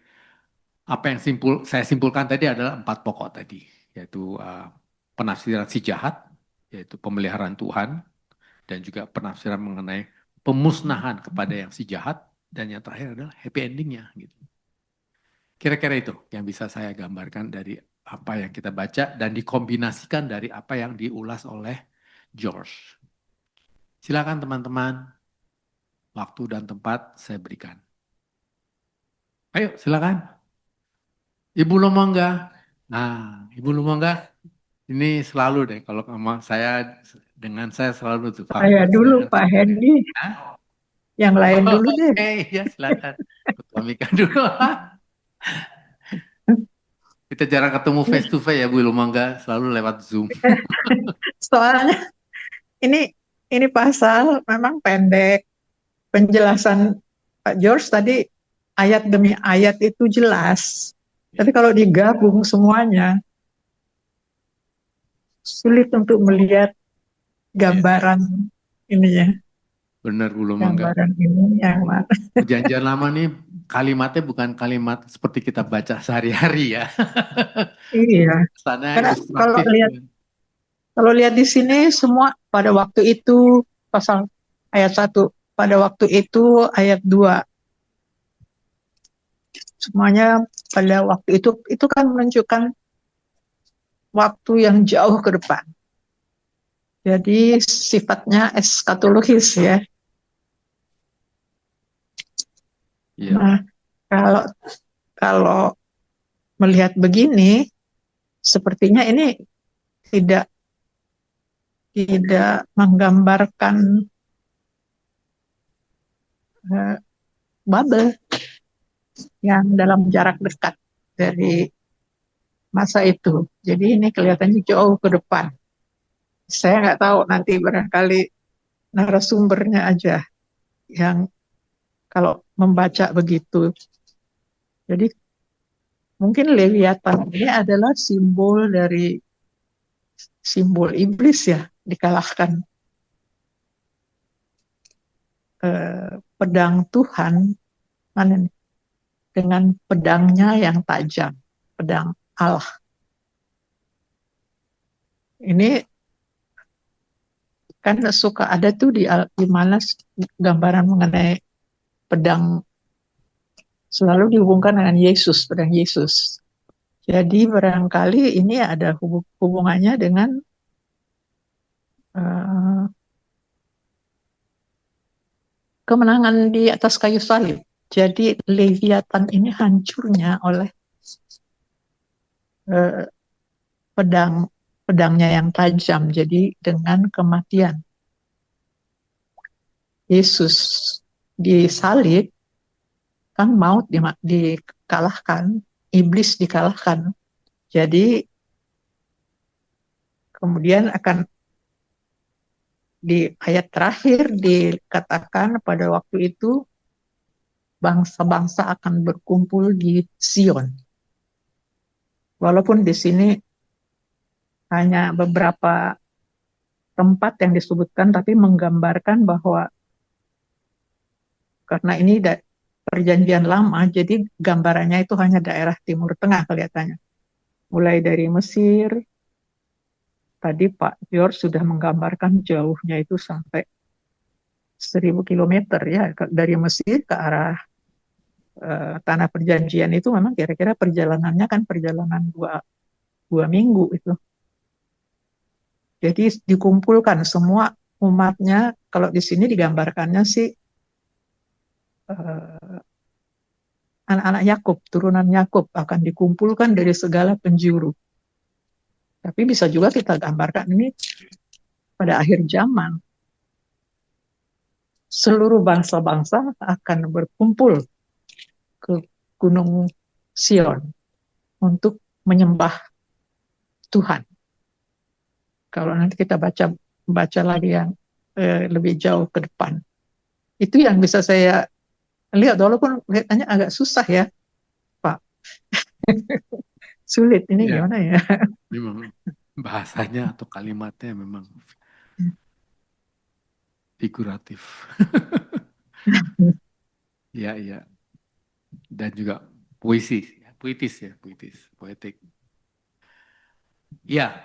apa yang saya simpulkan tadi adalah 4 pokok tadi, yaitu penafsiran si jahat, yaitu pemeliharaan Tuhan, dan juga penafsiran mengenai pemusnahan kepada yang si jahat, dan yang terakhir adalah happy endingnya. Gitu. Kira-kira itu yang bisa saya gambarkan dari apa yang kita baca dan dikombinasikan dari apa yang diulas oleh George. Silakan teman-teman, waktu dan tempat saya berikan. Ayo silakan. Ibu Lumangga. Nah, Ibu Lumangga ini selalu deh kalau dengan saya selalu tuh Saya dulu Pak Hendy, yang lain dulu deh. Oke, ya silakan. Ketua Mika dulu. Kita jarang ketemu face to face ya Bu Lumangga, selalu lewat Zoom. Soalnya ini pasal memang pendek. Penjelasan Pak George tadi ayat demi ayat itu jelas. Tapi kalau digabung semuanya sulit untuk melihat gambaran ininya. Benar bulu mangga. Gambaran ini yang mana? Perjanjian lama nih kalimatnya bukan kalimat seperti kita baca sehari-hari ya. Iya, Sana karena kalau ilustratif. lihat kalau lihat di sini semua pada waktu itu pasal ayat 1, pada waktu itu ayat 2, semuanya pada waktu itu kan menunjukkan waktu yang jauh ke depan. Jadi sifatnya eskatologis ya. Iya. Nah, kalau kalau melihat begini, sepertinya ini tidak tidak menggambarkan eh, bubble yang dalam jarak dekat dari masa itu. Jadi ini kelihatannya jauh ke depan. Saya nggak tahu nanti barangkali narasumbernya aja yang kalau membaca begitu. Jadi mungkin Leviathan ini adalah simbol iblis ya, dikalahkan pedang Tuhan mana nih? Dengan pedangnya yang tajam, pedang Allah. Ini kan suka ada tuh di mana gambaran mengenai pedang selalu dihubungkan dengan Yesus, pedang Yesus. Jadi barangkali ini ada hubungannya dengan uh, kemenangan di atas kayu salib. Jadi Leviathan ini hancurnya oleh uh, pedangnya yang tajam. Jadi dengan kematian Yesus di salib, kan maut dikalahkan, iblis dikalahkan. Jadi kemudian akan di ayat terakhir dikatakan pada waktu itu bangsa-bangsa akan berkumpul di Sion. Walaupun di sini hanya beberapa tempat yang disebutkan, tapi menggambarkan bahwa karena ini perjanjian lama, jadi gambarannya itu hanya daerah Timur Tengah kelihatannya. Mulai dari Mesir, tadi Pak George sudah menggambarkan jauhnya itu sampai 1.000 kilometer ya, dari Mesir ke arah tanah perjanjian itu memang kira-kira perjalanannya kan perjalanan dua minggu itu. Jadi dikumpulkan semua umatnya, kalau di sini digambarkannya sih anak-anak Yakub, turunan Yakub akan dikumpulkan dari segala penjuru. Tapi bisa juga kita gambarkan ini pada akhir zaman. Seluruh bangsa-bangsa akan berkumpul ke Gunung Sion untuk menyembah Tuhan. Kalau nanti kita baca lagi yang lebih jauh ke depan. Itu yang bisa saya lihat, walaupun kelihatannya agak susah ya, Pak. Sulit, ini Ya, gimana ya? memang bahasanya atau kalimatnya memang figuratif. Ya, ya. Dan juga puitis ya, poetik. Ya,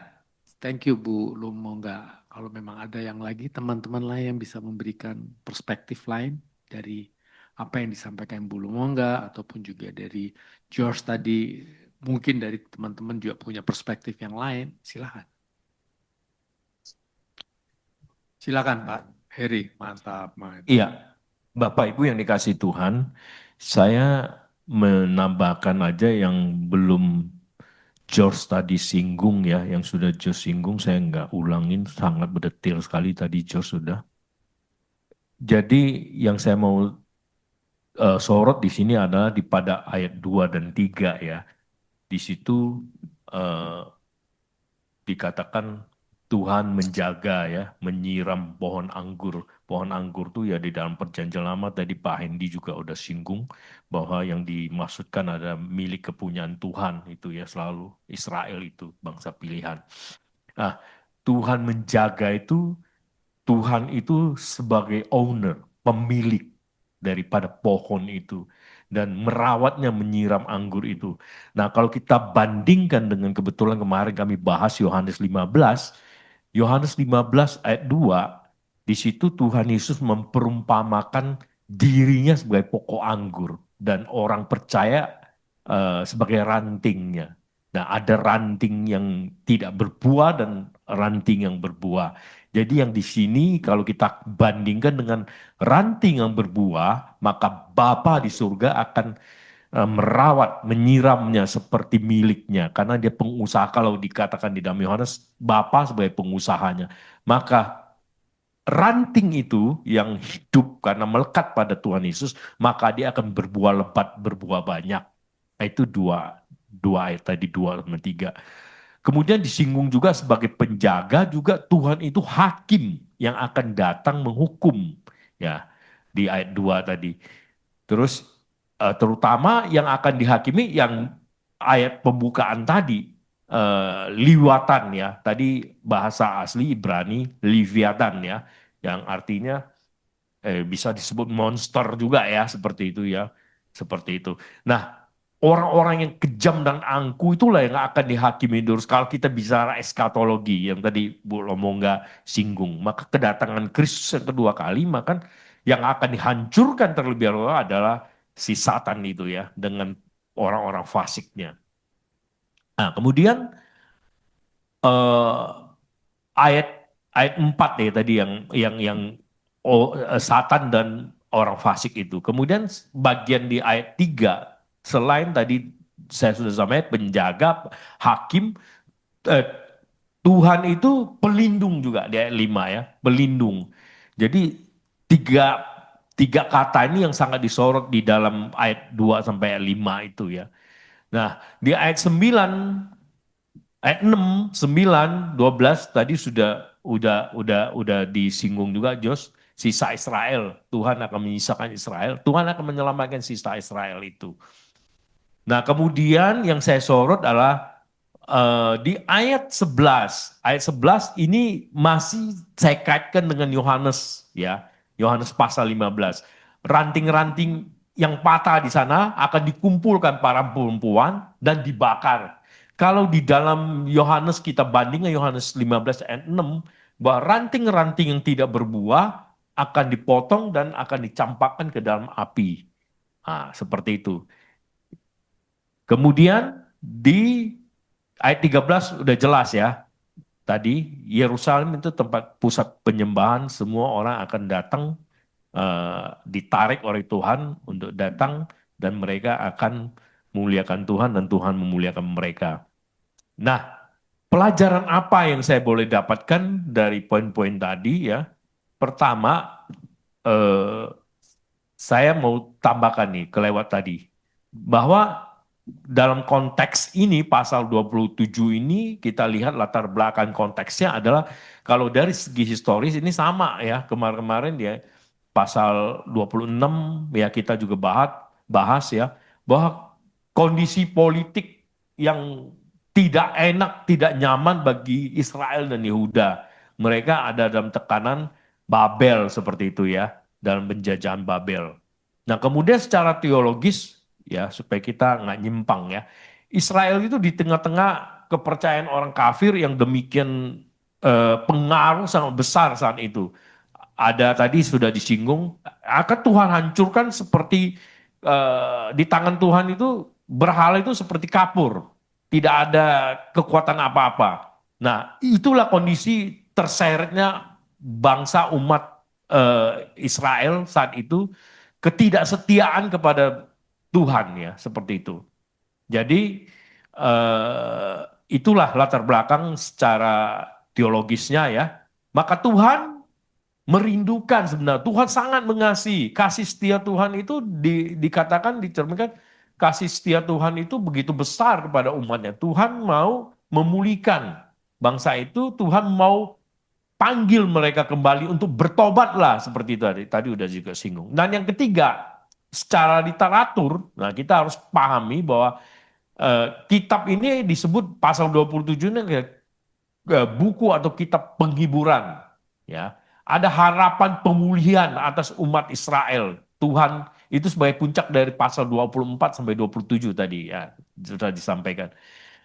thank you Bu Lumonga. Kalau memang ada yang lagi, teman-teman lain yang bisa memberikan perspektif lain dari apa yang disampaikan Bu Lumonga, ataupun juga dari George tadi, mungkin dari teman-teman juga punya perspektif yang lain, silakan. Silakan Pak Heri, mantap. Iya, Bapak Ibu yang dikasih Tuhan, saya menambahkan aja yang belum George tadi singgung ya, yang sudah George singgung saya nggak ulangin, sangat berdetail sekali tadi George sudah. Jadi yang saya mau sorot di sini adalah pada ayat 2 dan 3 ya. Di situ eh, dikatakan Tuhan menjaga ya, menyiram pohon anggur. Pohon anggur itu ya di dalam perjanjian lama tadi Pak Hendi juga udah singgung bahwa yang dimaksudkan ada milik kepunyaan Tuhan itu ya selalu Israel itu bangsa pilihan. Nah, Tuhan menjaga itu Tuhan itu sebagai owner, pemilik daripada pohon itu dan merawatnya, menyiram anggur itu. Nah, kalau kita bandingkan dengan kebetulan kemarin kami bahas Yohanes 15, Yohanes 15 ayat 2, di situ Tuhan Yesus memperumpamakan dirinya sebagai pokok anggur dan orang percaya sebagai rantingnya. Nah, ada ranting yang tidak berbuah dan ranting yang berbuah. Jadi yang di sini kalau kita bandingkan dengan ranting yang berbuah, maka Bapa di surga akan merawat, menyiramnya seperti miliknya. Karena dia pengusaha, kalau dikatakan di dalam Yohanes, Bapa sebagai pengusahanya. Maka ranting itu yang hidup karena melekat pada Tuhan Yesus, maka dia akan berbuah lebat, berbuah banyak. Nah, itu dua ayat tadi, 2 sama 3. Kemudian disinggung juga sebagai penjaga, juga Tuhan itu hakim yang akan datang menghukum, ya, di ayat 2 tadi. Terus terutama yang akan dihakimi yang ayat pembukaan tadi, liwatan, ya. Tadi bahasa asli Ibrani Leviathan, ya, yang artinya bisa disebut monster juga, ya, seperti itu, ya. Seperti itu. Nah, orang-orang yang kejam dan angku itulah yang akan dihakimi terus. Kalau kita bicara eskatologi yang tadi Bu Lomongga singgung, maka kedatangan Kristus yang kedua kali, maka yang akan dihancurkan terlebih dahulu adalah si Satan itu, ya, dengan orang-orang fasiknya. Nah, kemudian eh, ayat ayat 4 ya tadi yang Satan dan orang fasik itu. Kemudian bagian di ayat 3, selain tadi saya sudah sampaikan penjaga, hakim, eh, Tuhan itu pelindung juga di ayat 5, ya, pelindung. Jadi tiga tiga kata ini yang sangat disorot di dalam ayat 2 sampai ayat 5 itu, ya. Nah, di ayat 9, ayat 6, 9, 12 tadi udah disinggung juga, Jos. Sisa Israel, Tuhan akan menyisakan Israel, Tuhan akan menyelamatkan sisa Israel itu. Nah, kemudian yang saya sorot adalah di ayat 11. Ayat 11 ini masih saya kaitkan dengan Yohanes, ya. Yohanes pasal 15. Ranting-ranting yang patah di sana akan dikumpulkan para perempuan dan dibakar. Kalau di dalam Yohanes kita bandingkan Yohanes 15 ayat 6, bahwa ranting-ranting yang tidak berbuah akan dipotong dan akan dicampakkan ke dalam api. Nah, seperti itu. Kemudian di ayat 13 udah jelas, ya. Tadi Yerusalem itu tempat pusat penyembahan, semua orang akan datang, ditarik oleh Tuhan untuk datang, dan mereka akan memuliakan Tuhan dan Tuhan memuliakan mereka. Nah, pelajaran apa yang saya boleh dapatkan dari poin-poin tadi, ya? Pertama, saya mau tambahkan nih kelewat tadi, bahwa dalam konteks ini pasal 27 ini kita lihat latar belakang konteksnya adalah kalau dari segi historis ini sama, ya, kemarin-kemarin dia pasal 26, ya, kita juga bahas, ya, bahwa kondisi politik yang tidak enak, tidak nyaman bagi Israel dan Yehuda. Mereka ada dalam tekanan Babel seperti itu, ya, dalam penjajahan Babel. Nah, kemudian secara teologis, ya, supaya kita nggak nyimpang, ya, Israel itu di tengah-tengah kepercayaan orang kafir yang demikian pengaruh sangat besar saat itu. Ada tadi sudah disinggung, akan Tuhan hancurkan seperti di tangan Tuhan itu berhala itu seperti kapur, tidak ada kekuatan apa-apa. Nah, itulah kondisi terseretnya bangsa umat Israel saat itu, ketidaksetiaan kepada Tuhan, ya, seperti itu. Jadi itulah latar belakang secara teologisnya, ya. Maka Tuhan merindukan, sebenarnya Tuhan sangat mengasihi. Kasih setia Tuhan itu dikatakan, dicerminkan, kasih setia Tuhan itu begitu besar kepada umatnya. Tuhan mau memulihkan bangsa itu, Tuhan mau panggil mereka kembali untuk bertobatlah, seperti itu tadi udah juga singgung. Dan yang ketiga, secara literatur, nah kita harus pahami bahwa kitab ini disebut pasal 27 ini buku atau kitab penghiburan, ya. ada harapan pemulihan atas umat Israel. Tuhan itu sebagai puncak dari pasal 24 sampai 27 tadi ya sudah disampaikan.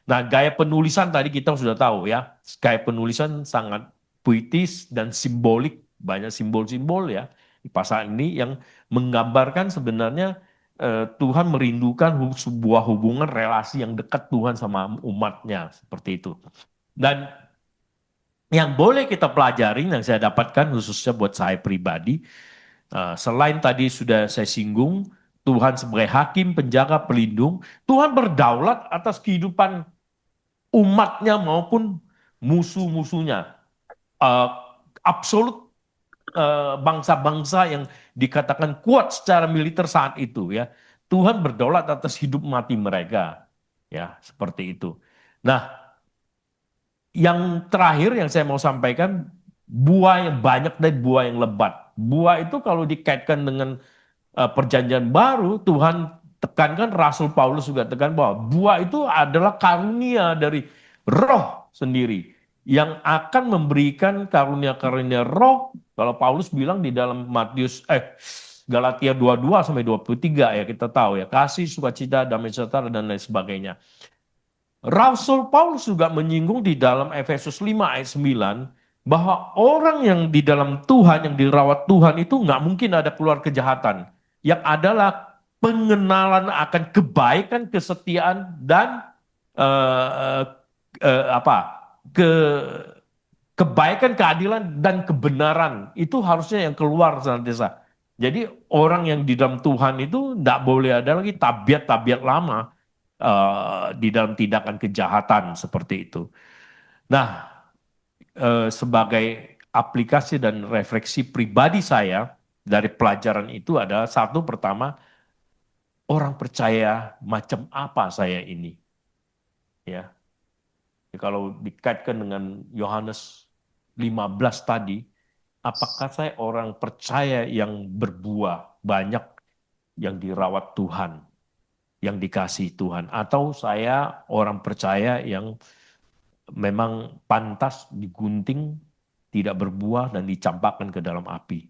Nah, gaya penulisan tadi kita sudah tahu ya. Gaya penulisan sangat puitis dan simbolik, banyak simbol-simbol ya di pasal ini yang menggambarkan sebenarnya Tuhan merindukan sebuah hubungan relasi yang dekat Tuhan sama umatnya seperti itu. Dan yang boleh kita pelajari yang saya dapatkan khususnya buat saya pribadi, selain tadi sudah saya singgung, Tuhan sebagai hakim, penjaga, pelindung, Tuhan berdaulat atas kehidupan umatnya maupun musuh-musuhnya. Absolut bangsa-bangsa yang dikatakan kuat secara militer saat itu ya. Tuhan berdaulat atas hidup mati mereka. Ya, seperti itu. Nah, yang terakhir yang saya mau sampaikan, buah yang banyak dan buah yang lebat. Buah itu kalau dikaitkan dengan perjanjian baru, Tuhan tekankan, Rasul Paulus juga tekan bahwa buah itu adalah karunia dari roh sendiri. Yang akan memberikan karunia-karunia roh, kalau Paulus bilang di dalam Galatia 22 sampai 23 ya kita tahu ya, kasih, sukacita, damai sejahtera dan lain sebagainya. Rasul Paulus juga menyinggung di dalam Efesus 5 ayat 9 bahwa orang yang di dalam Tuhan, yang dirawat Tuhan itu nggak mungkin ada keluar kejahatan. Yang adalah pengenalan akan kebaikan, kesetiaan, dan eh, apa ke kebaikan, keadilan, dan kebenaran. Itu harusnya yang keluar senantiasa. Jadi orang yang di dalam Tuhan itu nggak boleh ada lagi tabiat-tabiat lama di dalam tindakan kejahatan seperti itu. Nah, sebagai aplikasi dan refleksi pribadi saya dari pelajaran itu adalah satu, pertama, orang percaya macam apa saya ini, ya. Kalau dikaitkan dengan Yohanes 15 tadi, apakah saya orang percaya yang berbuah banyak, yang dirawat Tuhan, yang dikasihi Tuhan, atau saya orang percaya yang memang pantas digunting, tidak berbuah dan dicampakkan ke dalam api.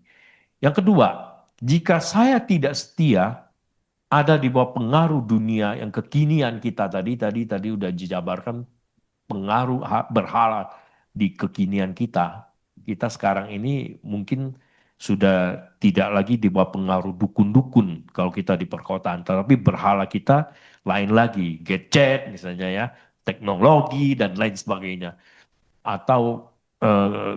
Yang kedua, jika saya tidak setia, ada di bawah pengaruh dunia yang kekinian kita tadi udah dijabarkan pengaruh berhala di kekinian kita. Kita sekarang ini mungkin sudah tidak lagi di bawah pengaruh dukun-dukun kalau kita di perkotaan, tetapi berhala kita lain lagi, gadget misalnya ya, teknologi dan lain sebagainya. Atau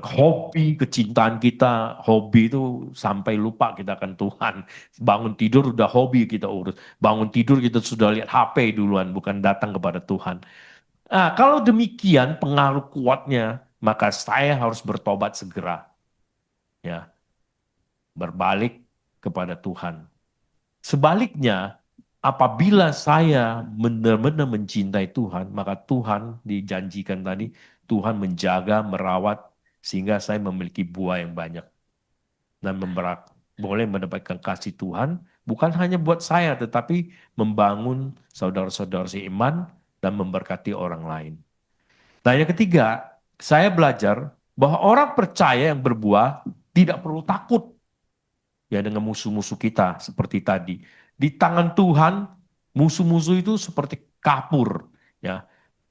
hobi, kecintaan kita, hobi itu sampai lupa kita akan Tuhan. Bangun tidur udah hobi kita urus. Bangun tidur kita sudah lihat HP duluan, bukan datang kepada Tuhan. Nah, kalau demikian pengaruh kuatnya, maka saya harus bertobat segera. Ya, berbalik kepada Tuhan. Sebaliknya, apabila saya benar-benar mencintai Tuhan, maka Tuhan dijanjikan tadi, Tuhan menjaga, merawat, sehingga saya memiliki buah yang banyak. Dan boleh mendapatkan kasih Tuhan, bukan hanya buat saya, tetapi membangun saudara-saudara seiman dan memberkati orang lain. Nah, yang ketiga, saya belajar bahwa orang percaya yang berbuah tidak perlu takut ya dengan musuh-musuh kita seperti tadi. Di tangan Tuhan, musuh-musuh itu seperti kapur ya.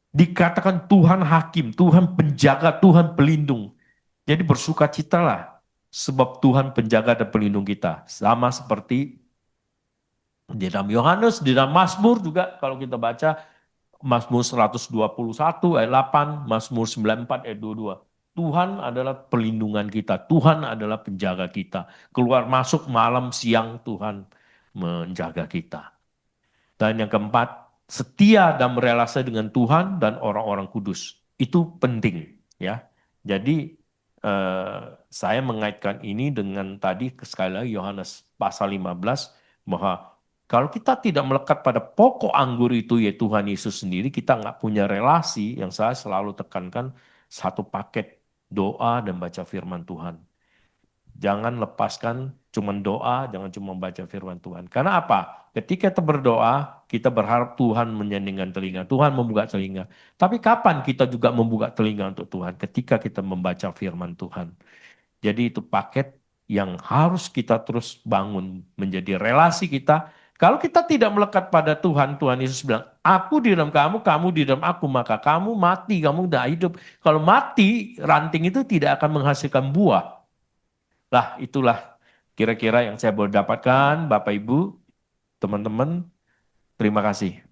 Dikatakan Tuhan hakim, Tuhan penjaga, Tuhan pelindung. Jadi bersukacitalah sebab Tuhan penjaga dan pelindung kita. Sama seperti di dalam Yohanes, di dalam Mazmur juga kalau kita baca Mazmur 121 ayat 8, Mazmur 94 ayat 22. Tuhan adalah perlindungan kita, Tuhan adalah penjaga kita. Keluar masuk malam siang Tuhan menjaga kita. Dan yang keempat, setia dan berelasa dengan Tuhan dan orang-orang kudus. Itu penting ya. Jadi saya mengaitkan ini dengan tadi sekali lagi Yohanes pasal 15 bahwa kalau kita tidak melekat pada pokok anggur itu ya Tuhan Yesus sendiri, kita nggak punya relasi yang saya selalu tekankan satu paket doa dan baca firman Tuhan. Jangan lepaskan cuma doa, jangan cuma baca firman Tuhan. Karena apa? Ketika kita berdoa, kita berharap Tuhan menyandingkan telinga, Tuhan membuka telinga. Tapi kapan kita juga membuka telinga untuk Tuhan? Ketika kita membaca firman Tuhan. Jadi itu paket yang harus kita terus bangun menjadi relasi kita. Kalau kita tidak melekat pada Tuhan, Tuhan Yesus bilang, aku di dalam kamu, kamu di dalam aku, maka kamu mati, kamu tidak hidup. Kalau mati, ranting itu tidak akan menghasilkan buah. Lah, itulah kira-kira yang saya boleh dapatkan, Bapak Ibu, teman-teman. Terima kasih.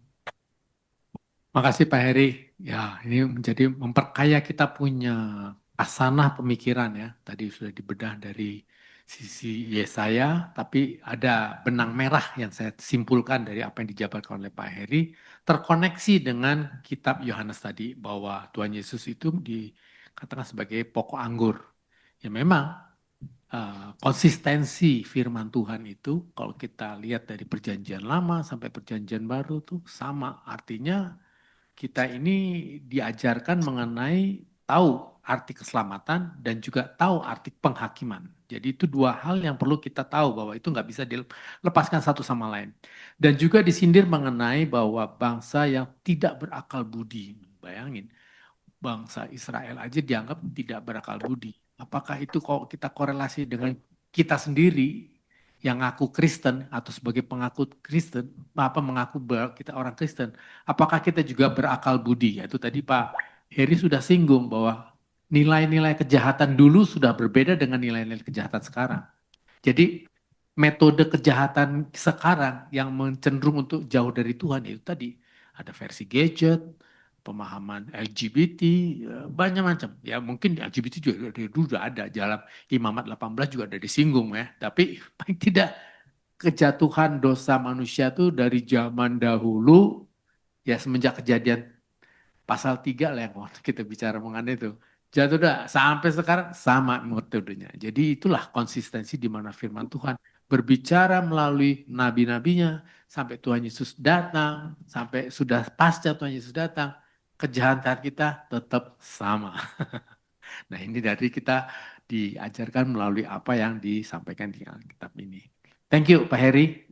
Makasih Pak Heri. Ya, ini menjadi memperkaya kita punya asanah pemikiran ya. Tadi sudah dibedah dari sisi Yesaya, tapi ada benang merah yang saya simpulkan dari apa yang dijabarkan oleh Pak Heri, terkoneksi dengan kitab Yohanes tadi, bahwa Tuhan Yesus itu dikatakan sebagai pokok anggur. Ya memang konsistensi firman Tuhan itu, kalau kita lihat dari perjanjian lama sampai perjanjian baru tuh sama. Artinya kita ini diajarkan mengenai tahu arti keselamatan dan juga tahu arti penghakiman. Jadi itu dua hal yang perlu kita tahu bahwa itu nggak bisa dilepaskan satu sama lain. Dan juga disindir mengenai bahwa bangsa yang tidak berakal budi. Bayangin, bangsa Israel aja dianggap tidak berakal budi. Apakah itu kalau kita korelasi dengan kita sendiri yang ngaku Kristen atau sebagai pengaku Kristen, mengaku kita orang Kristen, apakah kita juga berakal budi? Yaitu tadi Pak Heri sudah singgung bahwa nilai-nilai kejahatan dulu sudah berbeda dengan nilai-nilai kejahatan sekarang. Jadi metode kejahatan sekarang yang cenderung untuk jauh dari Tuhan itu tadi ada versi gadget, pemahaman LGBT, banyak macam. Ya mungkin LGBT juga dari dulu sudah ada, dalam Imamat 18 juga ada disinggung ya. Tapi paling tidak kejatuhan dosa manusia itu dari zaman dahulu, ya semenjak Kejadian pasal 3 lah yang waktu kita bicara mengenai itu. Jatuh dah sampai sekarang sama metodenya. Jadi itulah konsistensi di mana firman Tuhan berbicara melalui nabi-nabinya sampai Tuhan Yesus datang, sampai sudah pasca Tuhan Yesus datang, kejahatan kita tetap sama. Nah ini dari kita diajarkan melalui apa yang disampaikan di kitab ini. Thank you Pak Heri.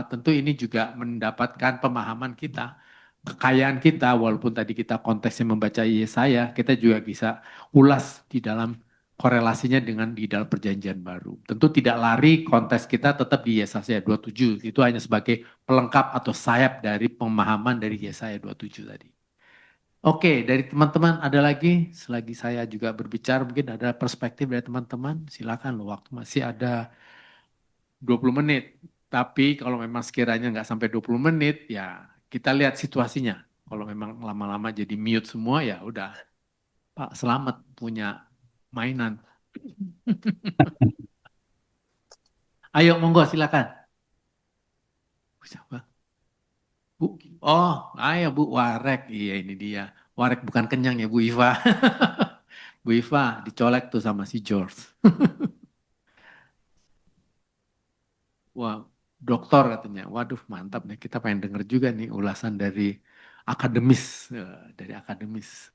Tentu ini juga mendapatkan pemahaman kita, kekayaan kita, walaupun tadi kita konteksnya membaca Yesaya, kita juga bisa ulas di dalam korelasinya dengan di dalam perjanjian baru. Tentu tidak lari konteks kita tetap di Yesaya 27, itu hanya sebagai pelengkap atau sayap dari pemahaman dari Yesaya 27 tadi. Oke, dari teman-teman ada lagi, selagi saya juga berbicara mungkin ada perspektif dari teman-teman, silakan loh, waktu masih ada 20 menit. Tapi kalau memang sekiranya nggak sampai 20 menit, ya kita lihat situasinya. Kalau memang lama-lama jadi mute semua, ya udah. Pak Selamat punya mainan. Ayo, monggo silakan. Siapa? Bu, oh, ayo Bu Warek. Iya ini dia. Warek bukan kenyang ya Bu Iva. Bu Iva dicolek tuh sama si George. Wah, dokter katanya. Waduh, mantap nih. Kita pengen denger juga nih ulasan dari akademis, dari akademis.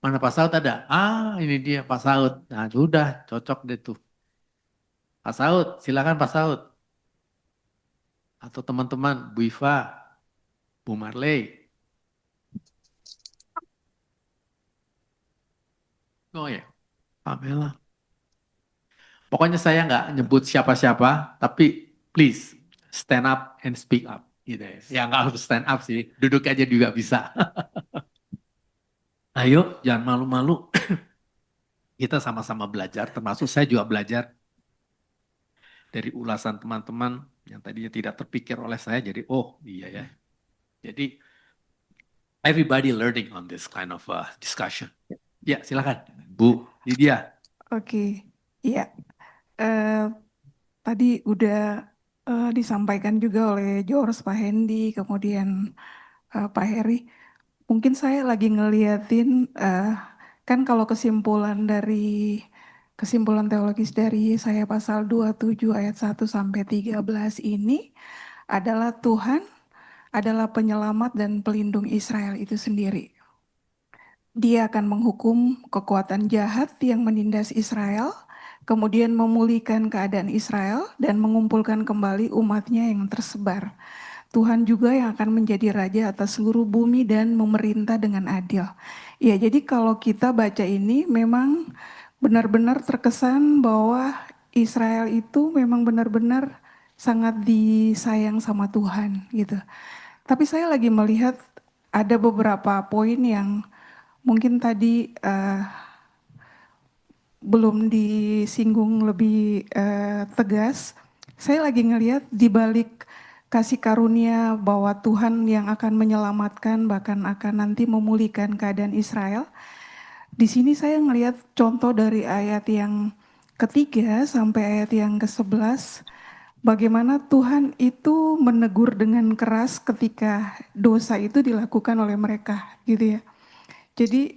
Mana Pak Saud ada? Ah, ini dia Pak Saud. Nah, sudah cocok deh tuh. Pak Saud, silakan Pak Saud. Atau teman-teman, Bu Iva, Bu Marley. Oh ya, Pamela. Pokoknya saya nggak nyebut siapa-siapa, tapi please stand up and speak up. Gitu ya. Ya nggak harus stand up sih, duduk aja juga bisa. Ayo, jangan malu-malu. Kita sama-sama belajar, termasuk saya juga belajar dari ulasan teman-teman yang tadinya tidak terpikir oleh saya, jadi oh iya ya. Jadi everybody learning on this kind of discussion. Ya silakan, Bu Lydia. Oke, iya. Tadi udah disampaikan juga oleh George, Pak Hendy, kemudian Pak Heri. Mungkin saya lagi ngeliatin, kan kalau kesimpulan teologis dari saya pasal 27 ayat 1 sampai 13 ini adalah Tuhan adalah penyelamat dan pelindung Israel itu sendiri. Dia akan menghukum kekuatan jahat yang menindas Israel, kemudian memulihkan keadaan Israel dan mengumpulkan kembali umatnya yang tersebar. Tuhan juga yang akan menjadi raja atas seluruh bumi dan memerintah dengan adil. Ya, jadi kalau kita baca ini memang benar-benar terkesan bahwa Israel itu memang benar-benar sangat disayang sama Tuhan gitu. Tapi saya lagi melihat ada beberapa poin yang mungkin tadi belum disinggung lebih tegas. Saya lagi ngelihat di balik kasih karunia bahwa Tuhan yang akan menyelamatkan bahkan akan nanti memulihkan keadaan Israel. Di sini saya ngelihat contoh dari ayat yang ketiga sampai ayat yang ke-11, bagaimana Tuhan itu menegur dengan keras ketika dosa itu dilakukan oleh mereka, gitu ya. Jadi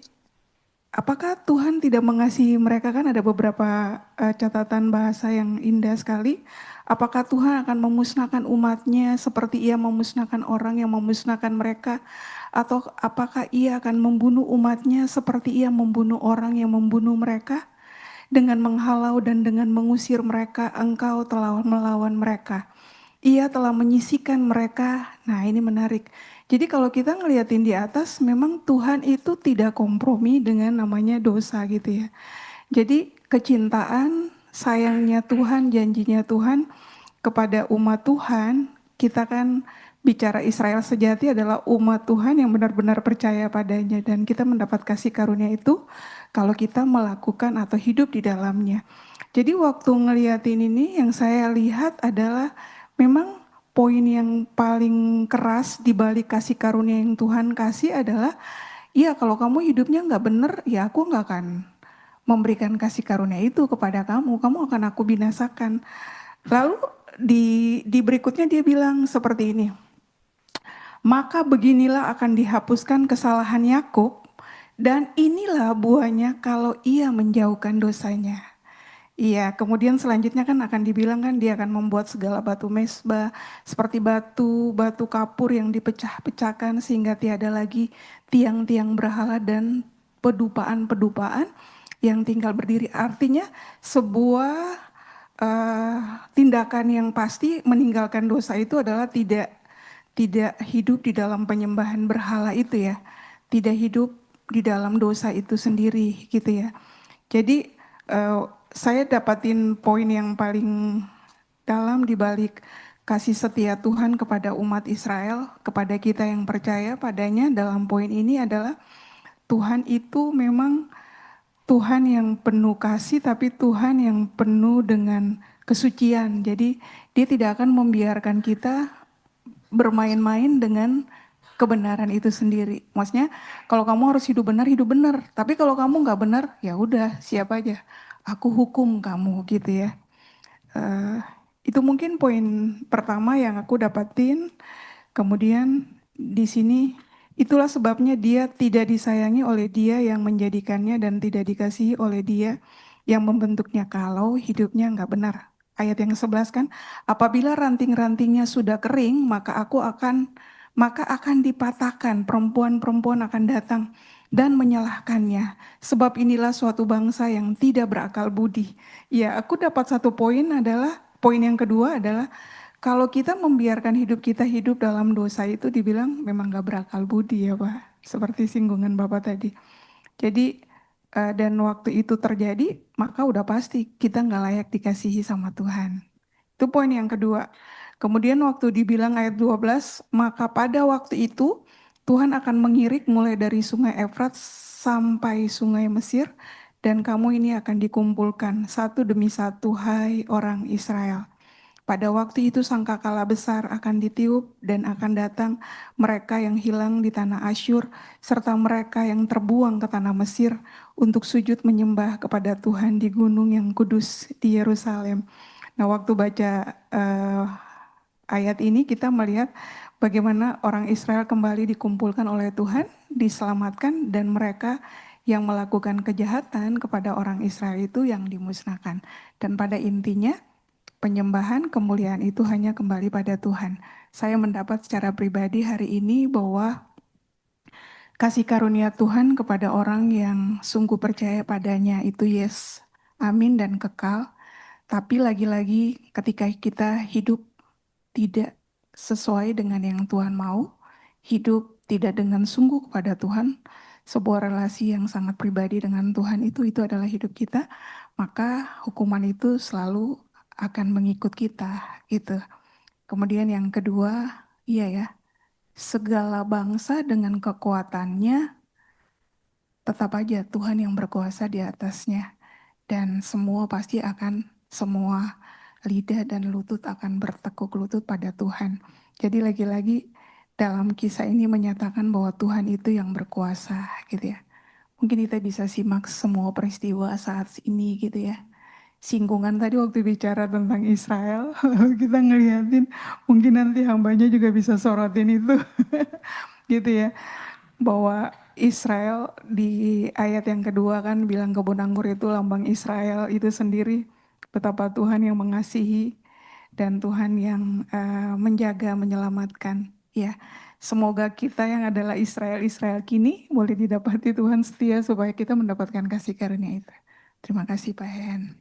apakah Tuhan tidak mengasihi mereka? Kan ada beberapa catatan bahasa yang indah sekali. Apakah Tuhan akan memusnahkan umatnya seperti ia memusnahkan orang yang memusnahkan mereka? Atau apakah ia akan membunuh umatnya seperti ia membunuh orang yang membunuh mereka? Dengan menghalau dan dengan mengusir mereka, engkau telah melawan mereka. Ia telah menyisikan mereka. Nah, ini menarik. Jadi kalau kita ngeliatin di atas, memang Tuhan itu tidak kompromi dengan namanya dosa gitu ya. Jadi kecintaan, sayangnya Tuhan, janjinya Tuhan kepada umat Tuhan, kita kan bicara Israel sejati adalah umat Tuhan yang benar-benar percaya padanya dan kita mendapat kasih karunia itu kalau kita melakukan atau hidup di dalamnya. Jadi waktu ngeliatin ini yang saya lihat adalah memang poin yang paling keras di balik kasih karunia yang Tuhan kasih adalah, iya kalau kamu hidupnya nggak bener, ya aku nggak akan memberikan kasih karunia itu kepada kamu, kamu akan aku binasakan. Lalu di berikutnya dia bilang seperti ini, maka beginilah akan dihapuskan kesalahan Yakub dan inilah buahnya kalau ia menjauhkan dosanya. Iya, kemudian selanjutnya kan akan dibilang kan dia akan membuat segala batu mesbah seperti batu kapur yang dipecah-pecahkan sehingga tiada lagi tiang-tiang berhala dan pedupaan-pedupaan yang tinggal berdiri. Artinya sebuah tindakan yang pasti meninggalkan dosa itu adalah tidak hidup di dalam penyembahan berhala itu ya, tidak hidup di dalam dosa itu sendiri gitu ya. Jadi saya dapatin poin yang paling dalam di balik kasih setia Tuhan kepada umat Israel, kepada kita yang percaya padanya dalam poin ini adalah Tuhan itu memang Tuhan yang penuh kasih tapi Tuhan yang penuh dengan kesucian. Jadi dia tidak akan membiarkan kita bermain-main dengan kebenaran itu sendiri. Maksudnya kalau kamu harus hidup benar, hidup benar. Tapi kalau kamu nggak benar, ya udah siap aja. Aku hukum kamu gitu ya. Eh, itu mungkin poin pertama yang aku dapatin. Kemudian di sini itulah sebabnya dia tidak disayangi oleh dia yang menjadikannya dan tidak dikasihi oleh dia yang membentuknya kalau hidupnya nggak benar. Ayat yang 11 kan, apabila ranting-rantingnya sudah kering, maka akan dipatahkan, perempuan-perempuan akan datang dan menyalahkannya. Sebab inilah suatu bangsa yang tidak berakal budi. Ya, aku dapat satu poin adalah, poin yang kedua adalah kalau kita membiarkan hidup kita hidup dalam dosa itu dibilang memang gak berakal budi ya Pak. Seperti singgungan Bapak tadi. Jadi dan waktu itu terjadi maka udah pasti kita gak layak dikasihi sama Tuhan. Itu poin yang kedua. Kemudian waktu dibilang ayat 12, maka pada waktu itu Tuhan akan mengirik mulai dari sungai Efrat sampai sungai Mesir dan kamu ini akan dikumpulkan satu demi satu hai orang Israel. Pada waktu itu sangkakala besar akan ditiup dan akan datang mereka yang hilang di tanah Asyur serta mereka yang terbuang ke tanah Mesir untuk sujud menyembah kepada Tuhan di gunung yang kudus di Yerusalem. Nah, waktu baca ayat ini kita melihat bagaimana orang Israel kembali dikumpulkan oleh Tuhan, diselamatkan dan mereka yang melakukan kejahatan kepada orang Israel itu yang dimusnahkan. Dan pada intinya penyembahan kemuliaan itu hanya kembali pada Tuhan. Saya mendapat secara pribadi hari ini bahwa kasih karunia Tuhan kepada orang yang sungguh percaya padanya itu yes, amin dan kekal. Tapi lagi-lagi ketika kita hidup tidak sesuai dengan yang Tuhan mau, hidup tidak dengan sungguh kepada Tuhan, sebuah relasi yang sangat pribadi dengan Tuhan itu adalah hidup kita, maka hukuman itu selalu akan mengikut kita gitu. Kemudian yang kedua, iya ya, segala bangsa dengan kekuatannya tetap aja Tuhan yang berkuasa di atasnya. Dan semua lidah dan lutut akan bertekuk lutut pada Tuhan. Jadi lagi-lagi dalam kisah ini menyatakan bahwa Tuhan itu yang berkuasa gitu ya. Mungkin kita bisa simak semua peristiwa saat ini gitu ya. Singgungan tadi waktu bicara tentang Israel, lalu kita ngeliatin mungkin nanti hambanya juga bisa sorotin itu gitu ya. Bahwa Israel di ayat yang kedua kan bilang kebun anggur itu lambang Israel itu sendiri. Betapa Tuhan yang mengasihi dan Tuhan yang menjaga, menyelamatkan. Ya, semoga kita yang adalah Israel kini boleh didapati Tuhan setia supaya kita mendapatkan kasih karunia itu. Terima kasih Pak Hen.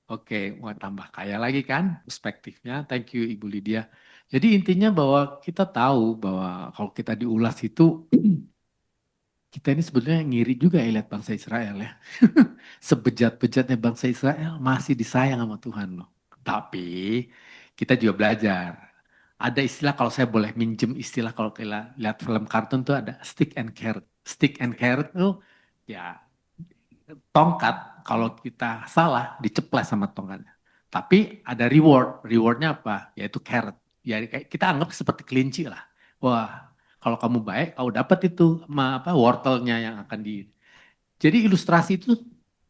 Oke, mau tambah kaya lagi kan perspektifnya. Thank you Ibu Lydia. Jadi intinya bahwa kita tahu bahwa kalau kita diulas itu kita ini sebenarnya ngiri juga ya lihat bangsa Israel ya. Sebejat-bejatnya bangsa Israel masih disayang sama Tuhan loh. Tapi kita juga belajar. Ada istilah kalau saya boleh minjem istilah kalau kita lihat film kartun tuh ada stick and carrot. Stick and carrot tuh ya tongkat kalau kita salah diceples sama tongkatnya. Tapi ada reward. Rewardnya apa? Yaitu carrot. Ya kayak kita anggap seperti kelinci lah. Wah, kalau kamu baik, kau dapat itu wortelnya yang akan di. Jadi ilustrasi itu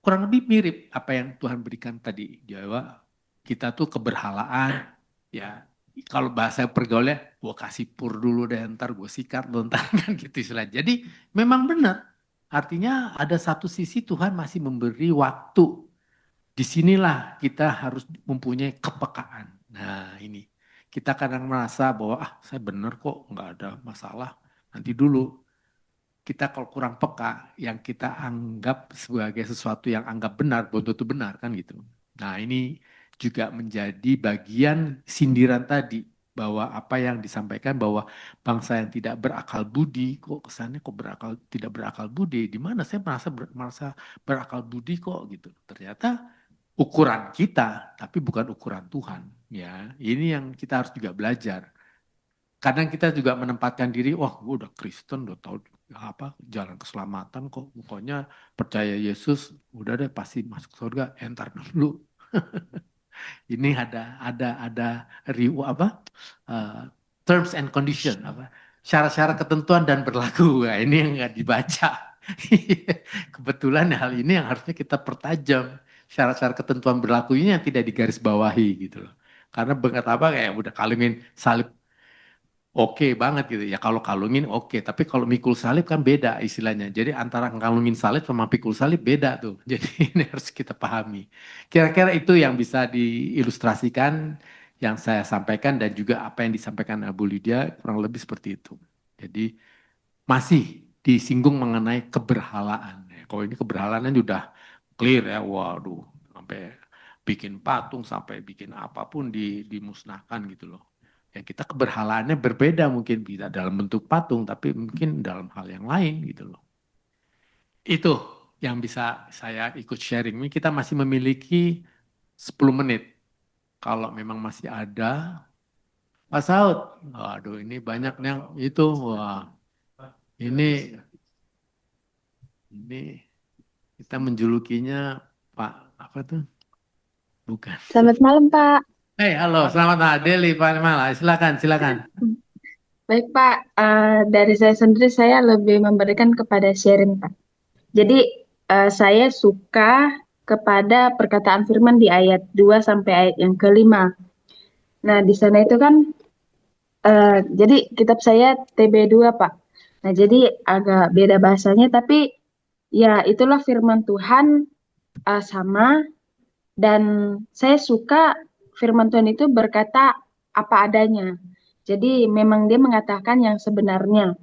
kurang lebih mirip apa yang Tuhan berikan tadi. Jawa kita tuh keberhalaan. Ya, kalau bahasa pergaulnya, gua kasih pur dulu deh, ntar gue sikat lu ntar kan gitu istilah. Jadi memang benar. Artinya ada satu sisi Tuhan masih memberi waktu. Disinilah kita harus mempunyai kepekaan. Nah ini, kita kadang merasa bahwa saya benar kok, nggak ada masalah. Nanti dulu, kita kalau kurang peka, yang kita anggap sebagai sesuatu yang anggap benar, belum tentu benar kan gitu. Nah ini juga menjadi bagian sindiran tadi, bahwa apa yang disampaikan bahwa bangsa yang tidak berakal budi, kok kesannya kok tidak berakal budi, di mana saya merasa berakal budi kok gitu. Ternyata ukuran kita, tapi bukan ukuran Tuhan. Ya, ini yang kita harus juga belajar. Kadang kita juga menempatkan diri, wah gue udah Kristen, udah tahu apa jalan keselamatan kok, pokoknya percaya Yesus, udah deh pasti masuk surga. Entar dulu. Ini ada terms and condition apa syarat-syarat ketentuan dan berlaku. Nah, ini yang nggak dibaca. Kebetulan hal ini yang harusnya kita pertajam. Syarat-syarat ketentuan berlaku ini yang tidak digarisbawahi gitu loh. Karena apa kayak udah kalungin salib oke banget gitu ya, kalau kalungin oke, tapi kalau mikul salib kan beda istilahnya. Jadi antara kalungin salib sama pikul salib beda tuh. Jadi ini harus kita pahami. Kira-kira itu yang bisa diilustrasikan yang saya sampaikan dan juga apa yang disampaikan Bu Lydia kurang lebih seperti itu. Jadi masih disinggung mengenai keberhalaan. Kalau ini keberhalaannya sudah clear ya, waduh, sampai bikin patung, sampai bikin apapun dimusnahkan gitu loh. Ya kita keberhalaannya berbeda mungkin tidak dalam bentuk patung, tapi mungkin dalam hal yang lain gitu loh. Itu yang bisa saya ikut sharing. Ini kita masih memiliki 10 menit. Kalau memang masih ada, Pak Saud, waduh ini banyak yang itu, wah ini kita menjulukinya Pak apa tuh? Bukan. Selamat malam, Pak. Halo, selamat malam Deli, Pak Mala. Silakan. Baik, Pak. Dari saya sendiri, saya lebih memberikan kepada sharing, Pak. Jadi, saya suka kepada perkataan firman di ayat 2 sampai ayat yang ke-5. Nah, di sana itu kan, jadi kitab saya TB2, Pak. Nah, jadi agak beda bahasanya, tapi ya itulah firman Tuhan sama. Dan saya suka firman Tuhan itu berkata apa adanya. Jadi memang dia mengatakan yang sebenarnya.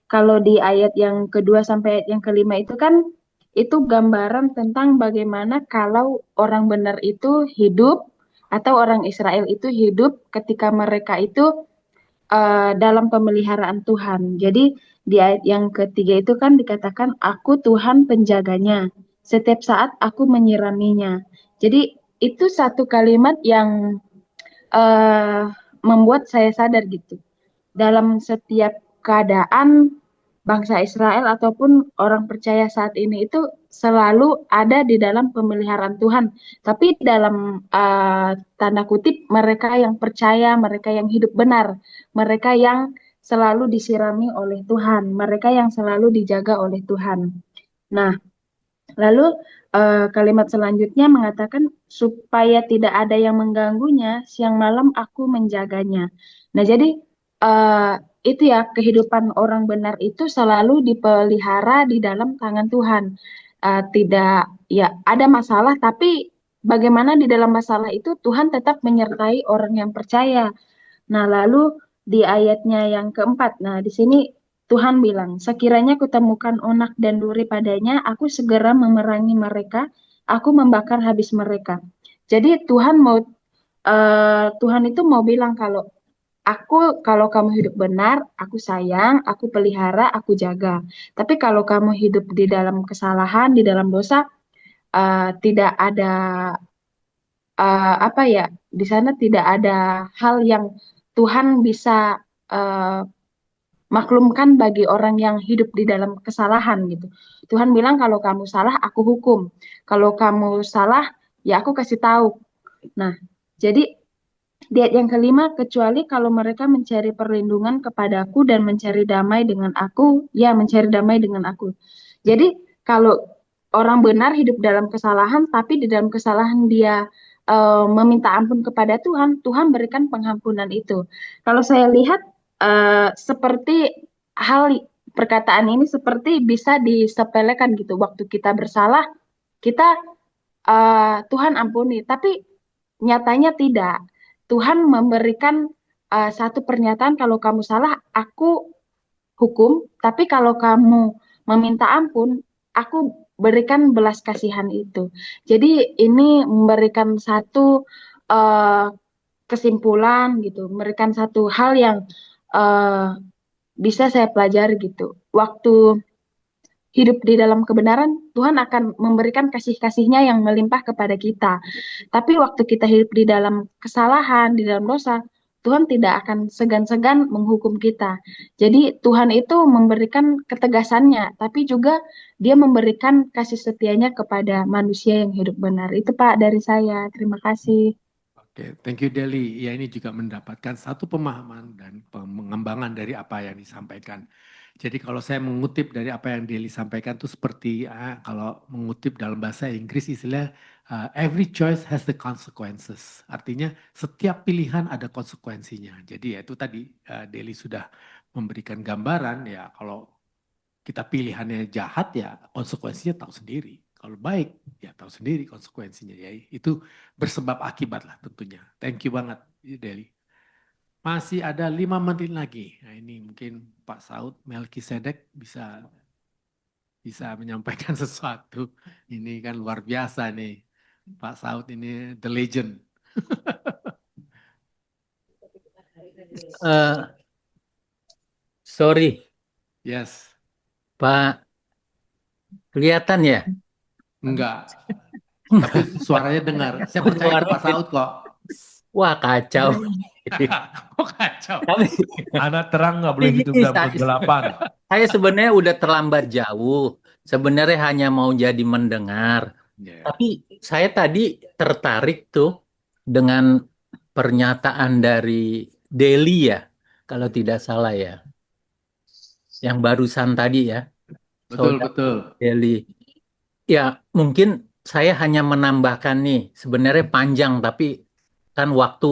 Kalau di ayat yang kedua sampai ayat yang kelima itu kan itu gambaran tentang bagaimana kalau orang benar itu hidup atau orang Israel itu hidup ketika mereka itu dalam pemeliharaan Tuhan. Jadi di ayat yang ketiga itu kan dikatakan, aku Tuhan penjaganya, setiap saat aku menyiraminya. Jadi itu satu kalimat yang eh, membuat saya sadar gitu. Dalam setiap keadaan bangsa Israel ataupun orang percaya saat ini itu selalu ada di dalam pemeliharaan Tuhan. Tapi dalam tanda kutip mereka yang percaya, mereka yang hidup benar, mereka yang selalu disirami oleh Tuhan, mereka yang selalu dijaga oleh Tuhan. Nah, lalu kalimat selanjutnya mengatakan supaya tidak ada yang mengganggunya, siang malam aku menjaganya. Nah, jadi eh, itu ya kehidupan orang benar itu selalu dipelihara di dalam tangan Tuhan. Tidak ya ada masalah, tapi bagaimana di dalam masalah itu Tuhan tetap menyertai orang yang percaya. Nah, lalu di ayatnya yang keempat, nah di sini Tuhan bilang, sekiranya kutemukan onak dan duri padanya, aku segera memerangi mereka, aku membakar habis mereka. Jadi Tuhan itu mau bilang kalau kamu hidup benar, aku sayang, aku pelihara, aku jaga. Tapi kalau kamu hidup di dalam kesalahan, di dalam dosa, tidak ada apa ya, di sana tidak ada hal yang Tuhan bisa eh, maklumkan bagi orang yang hidup di dalam kesalahan gitu. Tuhan bilang kalau kamu salah, aku hukum. Kalau kamu salah, ya aku kasih tahu. Nah, jadi di ayat yang kelima, kecuali kalau mereka mencari perlindungan kepadaku dan mencari damai dengan aku, ya mencari damai dengan aku. Jadi kalau orang benar hidup dalam kesalahan, tapi di dalam kesalahan dia meminta ampun kepada Tuhan, Tuhan berikan pengampunan itu. Kalau saya lihat seperti hal perkataan ini seperti bisa disepelekan gitu. Waktu kita bersalah, kita Tuhan ampuni, tapi nyatanya tidak. Tuhan memberikan satu pernyataan kalau kamu salah, aku hukum, tapi kalau kamu meminta ampun, aku berikan belas kasihan itu. Jadi ini memberikan satu eh, kesimpulan gitu, memberikan satu hal yang eh, bisa saya pelajari gitu. Waktu hidup di dalam kebenaran, Tuhan akan memberikan kasih-kasihnya yang melimpah kepada kita. Tapi waktu kita hidup di dalam kesalahan, di dalam dosa, Tuhan tidak akan segan-segan menghukum kita. Jadi Tuhan itu memberikan ketegasannya, tapi juga Dia memberikan kasih setianya kepada manusia yang hidup benar. Itu Pak dari saya. Terima kasih. Oke, thank you Deli. Ya ini juga mendapatkan satu pemahaman dan pengembangan dari apa yang disampaikan. Jadi kalau saya mengutip dari apa yang Deli sampaikan itu seperti kalau mengutip dalam bahasa Inggris istilah every choice has the consequences. Artinya setiap pilihan ada konsekuensinya. Jadi ya itu tadi Deli sudah memberikan gambaran ya kalau kita pilihannya jahat ya konsekuensinya tahu sendiri. Kalau baik ya tahu sendiri konsekuensinya ya itu bersebab akibat lah tentunya. Thank you banget Deli. Masih ada 5 menit lagi. Nah ini mungkin Pak Saud Melkisedek bisa menyampaikan sesuatu. Ini kan luar biasa nih. Pak Saud ini the legend. Sorry, Yes. Pak, kelihatan ya? Enggak. Tapi suaranya dengar. Saya percaya ke Pak Saud kok. Wah, kacau. Oh kacau. Anak terang nggak boleh hidup dalam kegelapan. Saya sebenarnya udah terlambat jauh. Sebenarnya hanya mau jadi mendengar. Yeah. Tapi saya tadi tertarik tuh dengan pernyataan dari Deli ya, kalau tidak salah ya. Yang barusan tadi ya. Betul, Saudara betul. Deli. Ya, mungkin saya hanya menambahkan nih, sebenarnya panjang tapi kan waktu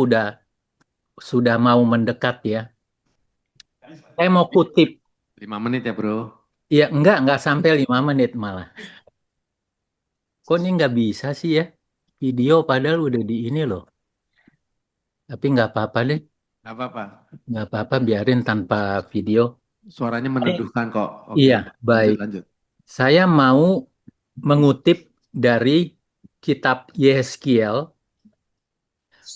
sudah mau mendekat ya. Saya mau kutip. 5 menit ya bro. Ya, enggak sampai 5 menit malah. Kok ini nggak bisa sih ya? Video padahal udah di ini loh. Tapi nggak apa-apa deh. Gak apa-apa. Nggak apa-apa, biarin tanpa video. Suaranya meneduhkan kok. Oke, Iya, baik. lanjut. Saya mau mengutip dari kitab Yeskiel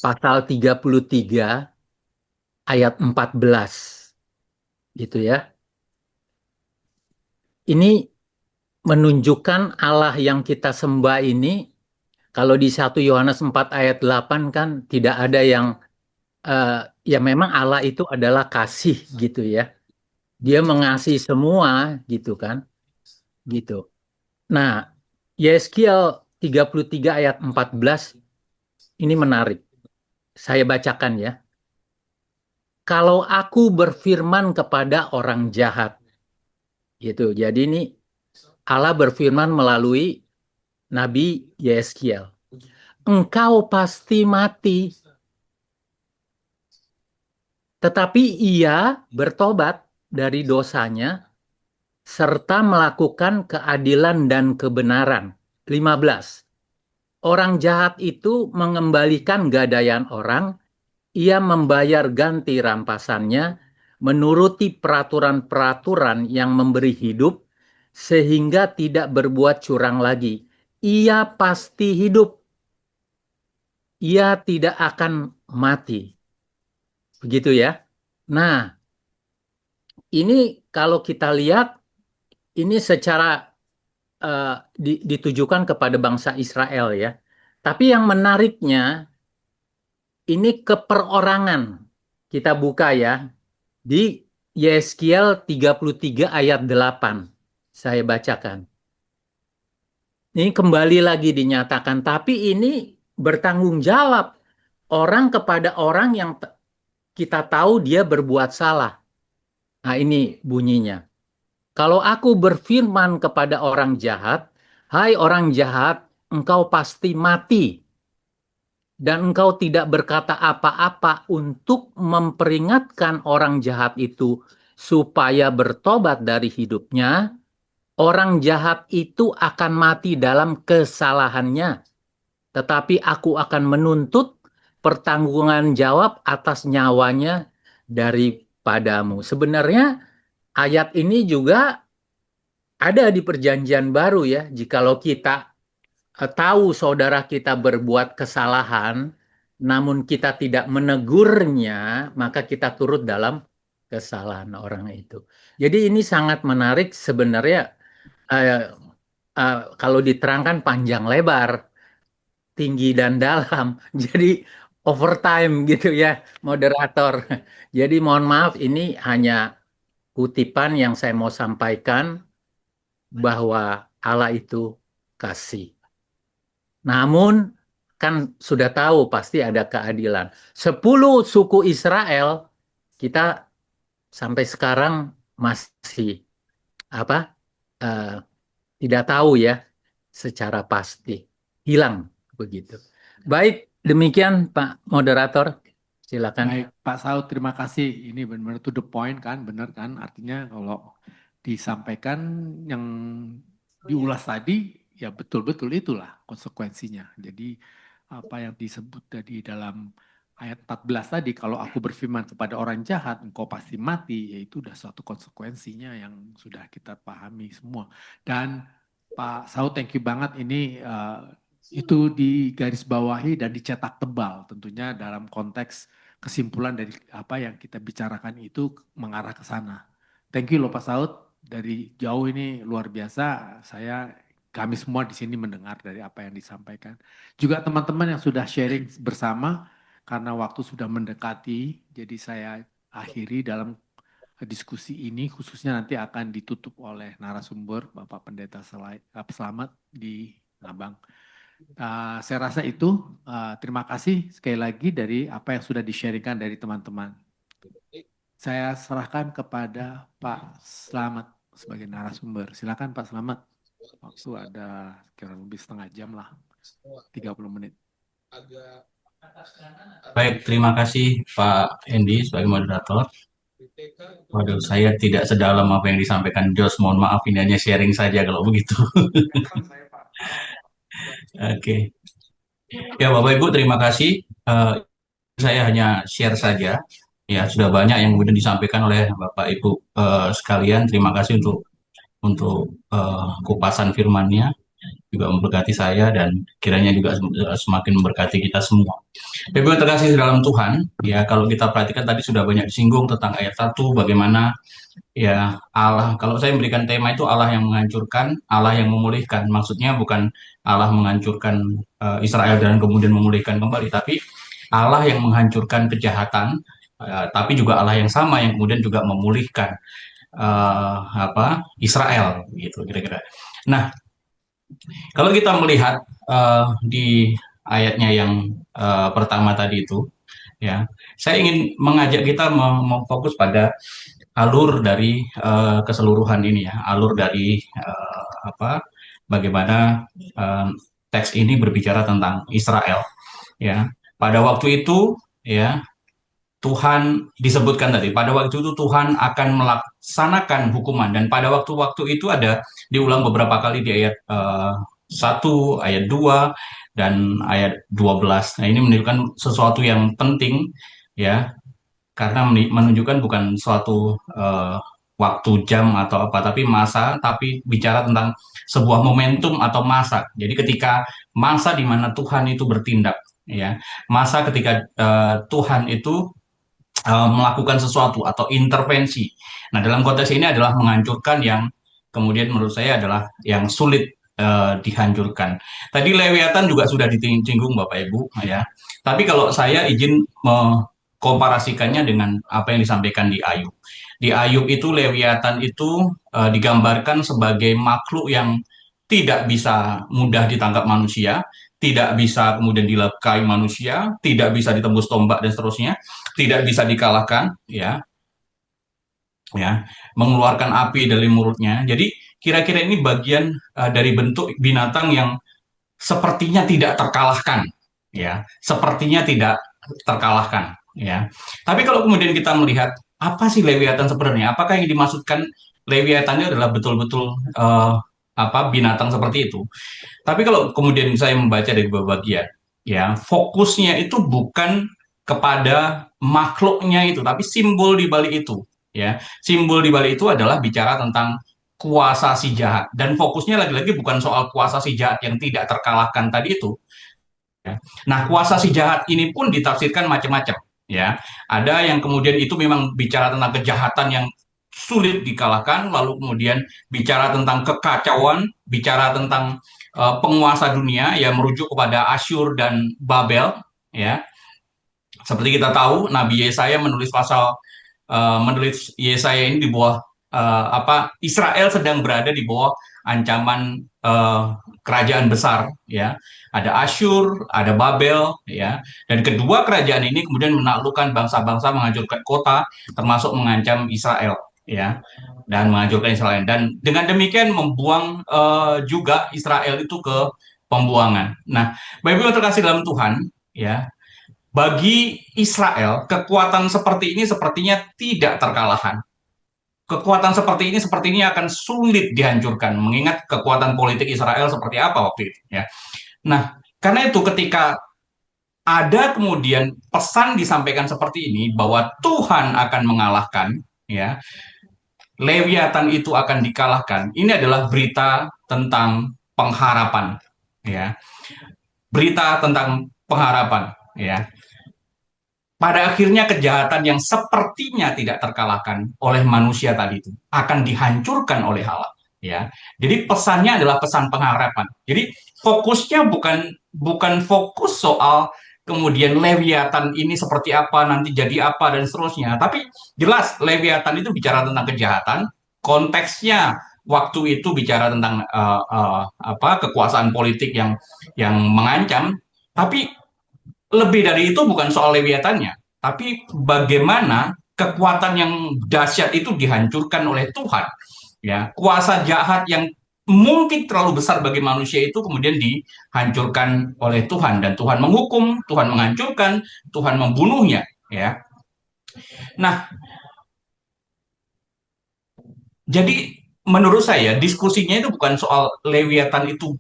pasal 33 ayat 14. Gitu ya. ini menunjukkan Allah yang kita sembah ini, kalau di 1 Yohanes 4 ayat 8 kan tidak ada yang, ya memang Allah itu adalah kasih gitu ya. Dia mengasihi semua gitu kan, gitu. Nah, Yeskiel 33 ayat 14 ini menarik. Saya bacakan ya. Kalau aku berfirman kepada orang jahat, gitu. Jadi ini Allah berfirman melalui Nabi Yeskiel. Engkau pasti mati. Tetapi ia bertobat dari dosanya serta melakukan keadilan dan kebenaran. 15. Orang jahat itu mengembalikan gadaian orang, ia membayar ganti rampasannya, menuruti peraturan-peraturan yang memberi hidup, sehingga tidak berbuat curang lagi. Ia pasti hidup. Ia tidak akan mati. Begitu ya. Nah, ini kalau kita lihat, ini secara ditujukan kepada bangsa Israel ya. Tapi yang menariknya, ini keperorangan. Kita buka ya. Di Yeskiel 33 ayat 8. Saya bacakan. Ini kembali lagi dinyatakan. Tapi ini bertanggung jawab. Orang kepada orang yang kita tahu dia berbuat salah. Nah ini bunyinya. Kalau aku berfirman kepada orang jahat, hai orang jahat, engkau pasti mati. Dan engkau tidak berkata apa-apa untuk memperingatkan orang jahat itu supaya bertobat dari hidupnya, orang jahat itu akan mati dalam kesalahannya. Tetapi aku akan menuntut pertanggungan jawab atas nyawanya daripadamu. Sebenarnya ayat ini juga ada di Perjanjian Baru ya. Jikalau kita tahu saudara kita berbuat kesalahan, namun kita tidak menegurnya, maka kita turut dalam kesalahan orang itu. Jadi ini sangat menarik sebenarnya, kalau diterangkan panjang lebar, tinggi dan dalam. Jadi overtime gitu ya, moderator. Jadi mohon maaf, ini hanya kutipan yang saya mau sampaikan bahwa Allah itu kasih. Namun kan sudah tahu pasti ada keadilan. 10 suku Israel kita sampai sekarang masih apa tidak tahu ya secara pasti, hilang begitu. Baik, demikian Pak Moderator. Silakan. Baik, Pak Saud, terima kasih. Ini benar-benar to the point kan, benar kan? Artinya kalau disampaikan yang diulas tadi, ya betul-betul itulah konsekuensinya. Jadi apa yang disebut tadi dalam ayat 14 tadi, kalau aku berfirman kepada orang jahat, engkau pasti mati, ya itu sudah suatu konsekuensinya yang sudah kita pahami semua. Dan Pak Saud, thank you banget ini itu digarisbawahi dan dicetak tebal tentunya dalam konteks kesimpulan dari apa yang kita bicarakan itu mengarah ke sana. Thank you loh Pak Saud, dari jauh ini luar biasa. Kami semua di sini mendengar dari apa yang disampaikan. Juga teman-teman yang sudah sharing bersama, karena waktu sudah mendekati, jadi saya akhiri dalam diskusi ini, khususnya nanti akan ditutup oleh narasumber Bapak Pendeta Selamat di Ngabang. Saya rasa itu, terima kasih sekali lagi dari apa yang sudah di-sharingkan dari teman-teman. Saya serahkan kepada Pak Selamat sebagai narasumber. Silakan Pak Selamat. Waktu ada kira lebih setengah jam lah, 30 menit. Baik, terima kasih Pak Endi sebagai moderator. Waduh, saya tidak sedalam apa yang disampaikan Jos. Mohon maaf, ini hanya sharing saja kalau begitu. Oke. Ya, Bapak Ibu, terima kasih. Saya hanya share saja. Ya, sudah banyak yang kemudian disampaikan oleh Bapak Ibu sekalian. Terima kasih untuk kupasan firman-Nya. juga memberkati saya dan kiranya juga semakin memberkati kita semua. Bapak terkasih dalam Tuhan, ya kalau kita perhatikan tadi sudah banyak disinggung tentang ayat 1, bagaimana ya Allah, kalau saya memberikan tema itu Allah yang menghancurkan, Allah yang memulihkan. Maksudnya bukan Allah menghancurkan Israel dan kemudian memulihkan kembali, tapi Allah yang menghancurkan kejahatan, tapi juga Allah yang sama yang kemudian juga memulihkan Israel gitu kira-kira. Nah, kalau kita melihat di ayatnya yang pertama tadi itu, ya, saya ingin mengajak kita memfokus pada alur dari keseluruhan ini ya, alur dari bagaimana teks ini berbicara tentang Israel, ya. Pada waktu itu, ya, Tuhan disebutkan tadi, pada waktu itu Tuhan akan melaksanakan hukuman dan pada waktu-waktu itu ada diulang beberapa kali di ayat 1, ayat 2 dan ayat 12. Nah, ini menunjukkan sesuatu yang penting ya, karena menunjukkan bukan suatu waktu jam atau apa, tapi masa, tapi bicara tentang sebuah momentum atau masa. Jadi ketika masa di mana Tuhan itu bertindak, ya, masa ketika Tuhan itu melakukan sesuatu atau intervensi. Nah, dalam konteks ini adalah menghancurkan yang kemudian menurut saya adalah yang sulit dihancurkan. Tadi Lewiatan juga sudah disinggung Bapak Ibu, ya. Tapi kalau saya izin komparasikannya dengan apa yang disampaikan di Ayub. Di Ayub itu Lewiatan itu digambarkan sebagai makhluk yang tidak bisa mudah ditangkap manusia, tidak bisa kemudian dilukai manusia, tidak bisa ditembus tombak dan seterusnya, tidak bisa dikalahkan, ya, mengeluarkan api dari mulutnya. Jadi kira-kira ini bagian dari bentuk binatang yang sepertinya tidak terkalahkan, ya, sepertinya tidak terkalahkan, ya. Tapi kalau kemudian kita melihat apa sih Lewiatan sebenarnya? Apakah yang dimaksudkan Lewiatan adalah betul-betul binatang seperti itu? Tapi kalau kemudian saya membaca dari beberapa bagian, ya, fokusnya itu bukan kepada makhluknya itu, tapi simbol di balik itu, ya. Simbol di balik itu adalah bicara tentang kuasa si jahat dan fokusnya lagi-lagi bukan soal kuasa si jahat yang tidak terkalahkan tadi itu. Ya. Nah, kuasa si jahat ini pun ditafsirkan macam-macam, ya. Ada yang kemudian itu memang bicara tentang kejahatan yang sulit dikalahkan, lalu kemudian bicara tentang kekacauan, bicara tentang penguasa dunia yang merujuk kepada Asyur dan Babel, ya. Seperti kita tahu, Nabi Yesaya menulis Yesaya ini di bawah Israel sedang berada di bawah ancaman kerajaan besar, ya. Ada Asyur, ada Babel, ya. Dan kedua kerajaan ini kemudian menaklukkan bangsa-bangsa, menghancurkan kota, termasuk mengancam Israel, ya, dan menghancurkan Israel. Dan dengan demikian membuang juga Israel itu ke pembuangan. Nah, Bapak Ibu yang terkasih dalam Tuhan, ya, bagi Israel kekuatan seperti ini sepertinya tidak terkalahkan. Kekuatan seperti ini sepertinya akan sulit dihancurkan, mengingat kekuatan politik Israel seperti apa waktu itu, ya. Nah, karena itu ketika ada kemudian pesan disampaikan seperti ini bahwa Tuhan akan mengalahkan, ya, Lewiatan itu akan dikalahkan. Ini adalah berita tentang pengharapan, ya. Berita tentang pengharapan, ya. Pada akhirnya kejahatan yang sepertinya tidak terkalahkan oleh manusia tadi itu akan dihancurkan oleh Allah, ya. Jadi pesannya adalah pesan pengharapan. Jadi fokusnya bukan fokus soal kemudian Lewiatan ini seperti apa, nanti jadi apa dan seterusnya. Tapi jelas Lewiatan itu bicara tentang kejahatan, konteksnya waktu itu bicara tentang kekuasaan politik yang mengancam, tapi lebih dari itu bukan soal Lewiatannya, tapi bagaimana kekuatan yang dahsyat itu dihancurkan oleh Tuhan. Ya, kuasa jahat yang mungkin terlalu besar bagi manusia itu kemudian dihancurkan oleh Tuhan dan Tuhan menghukum, Tuhan menghancurkan, Tuhan membunuhnya, ya. Nah, jadi menurut saya diskusinya itu bukan soal Lewiatan itu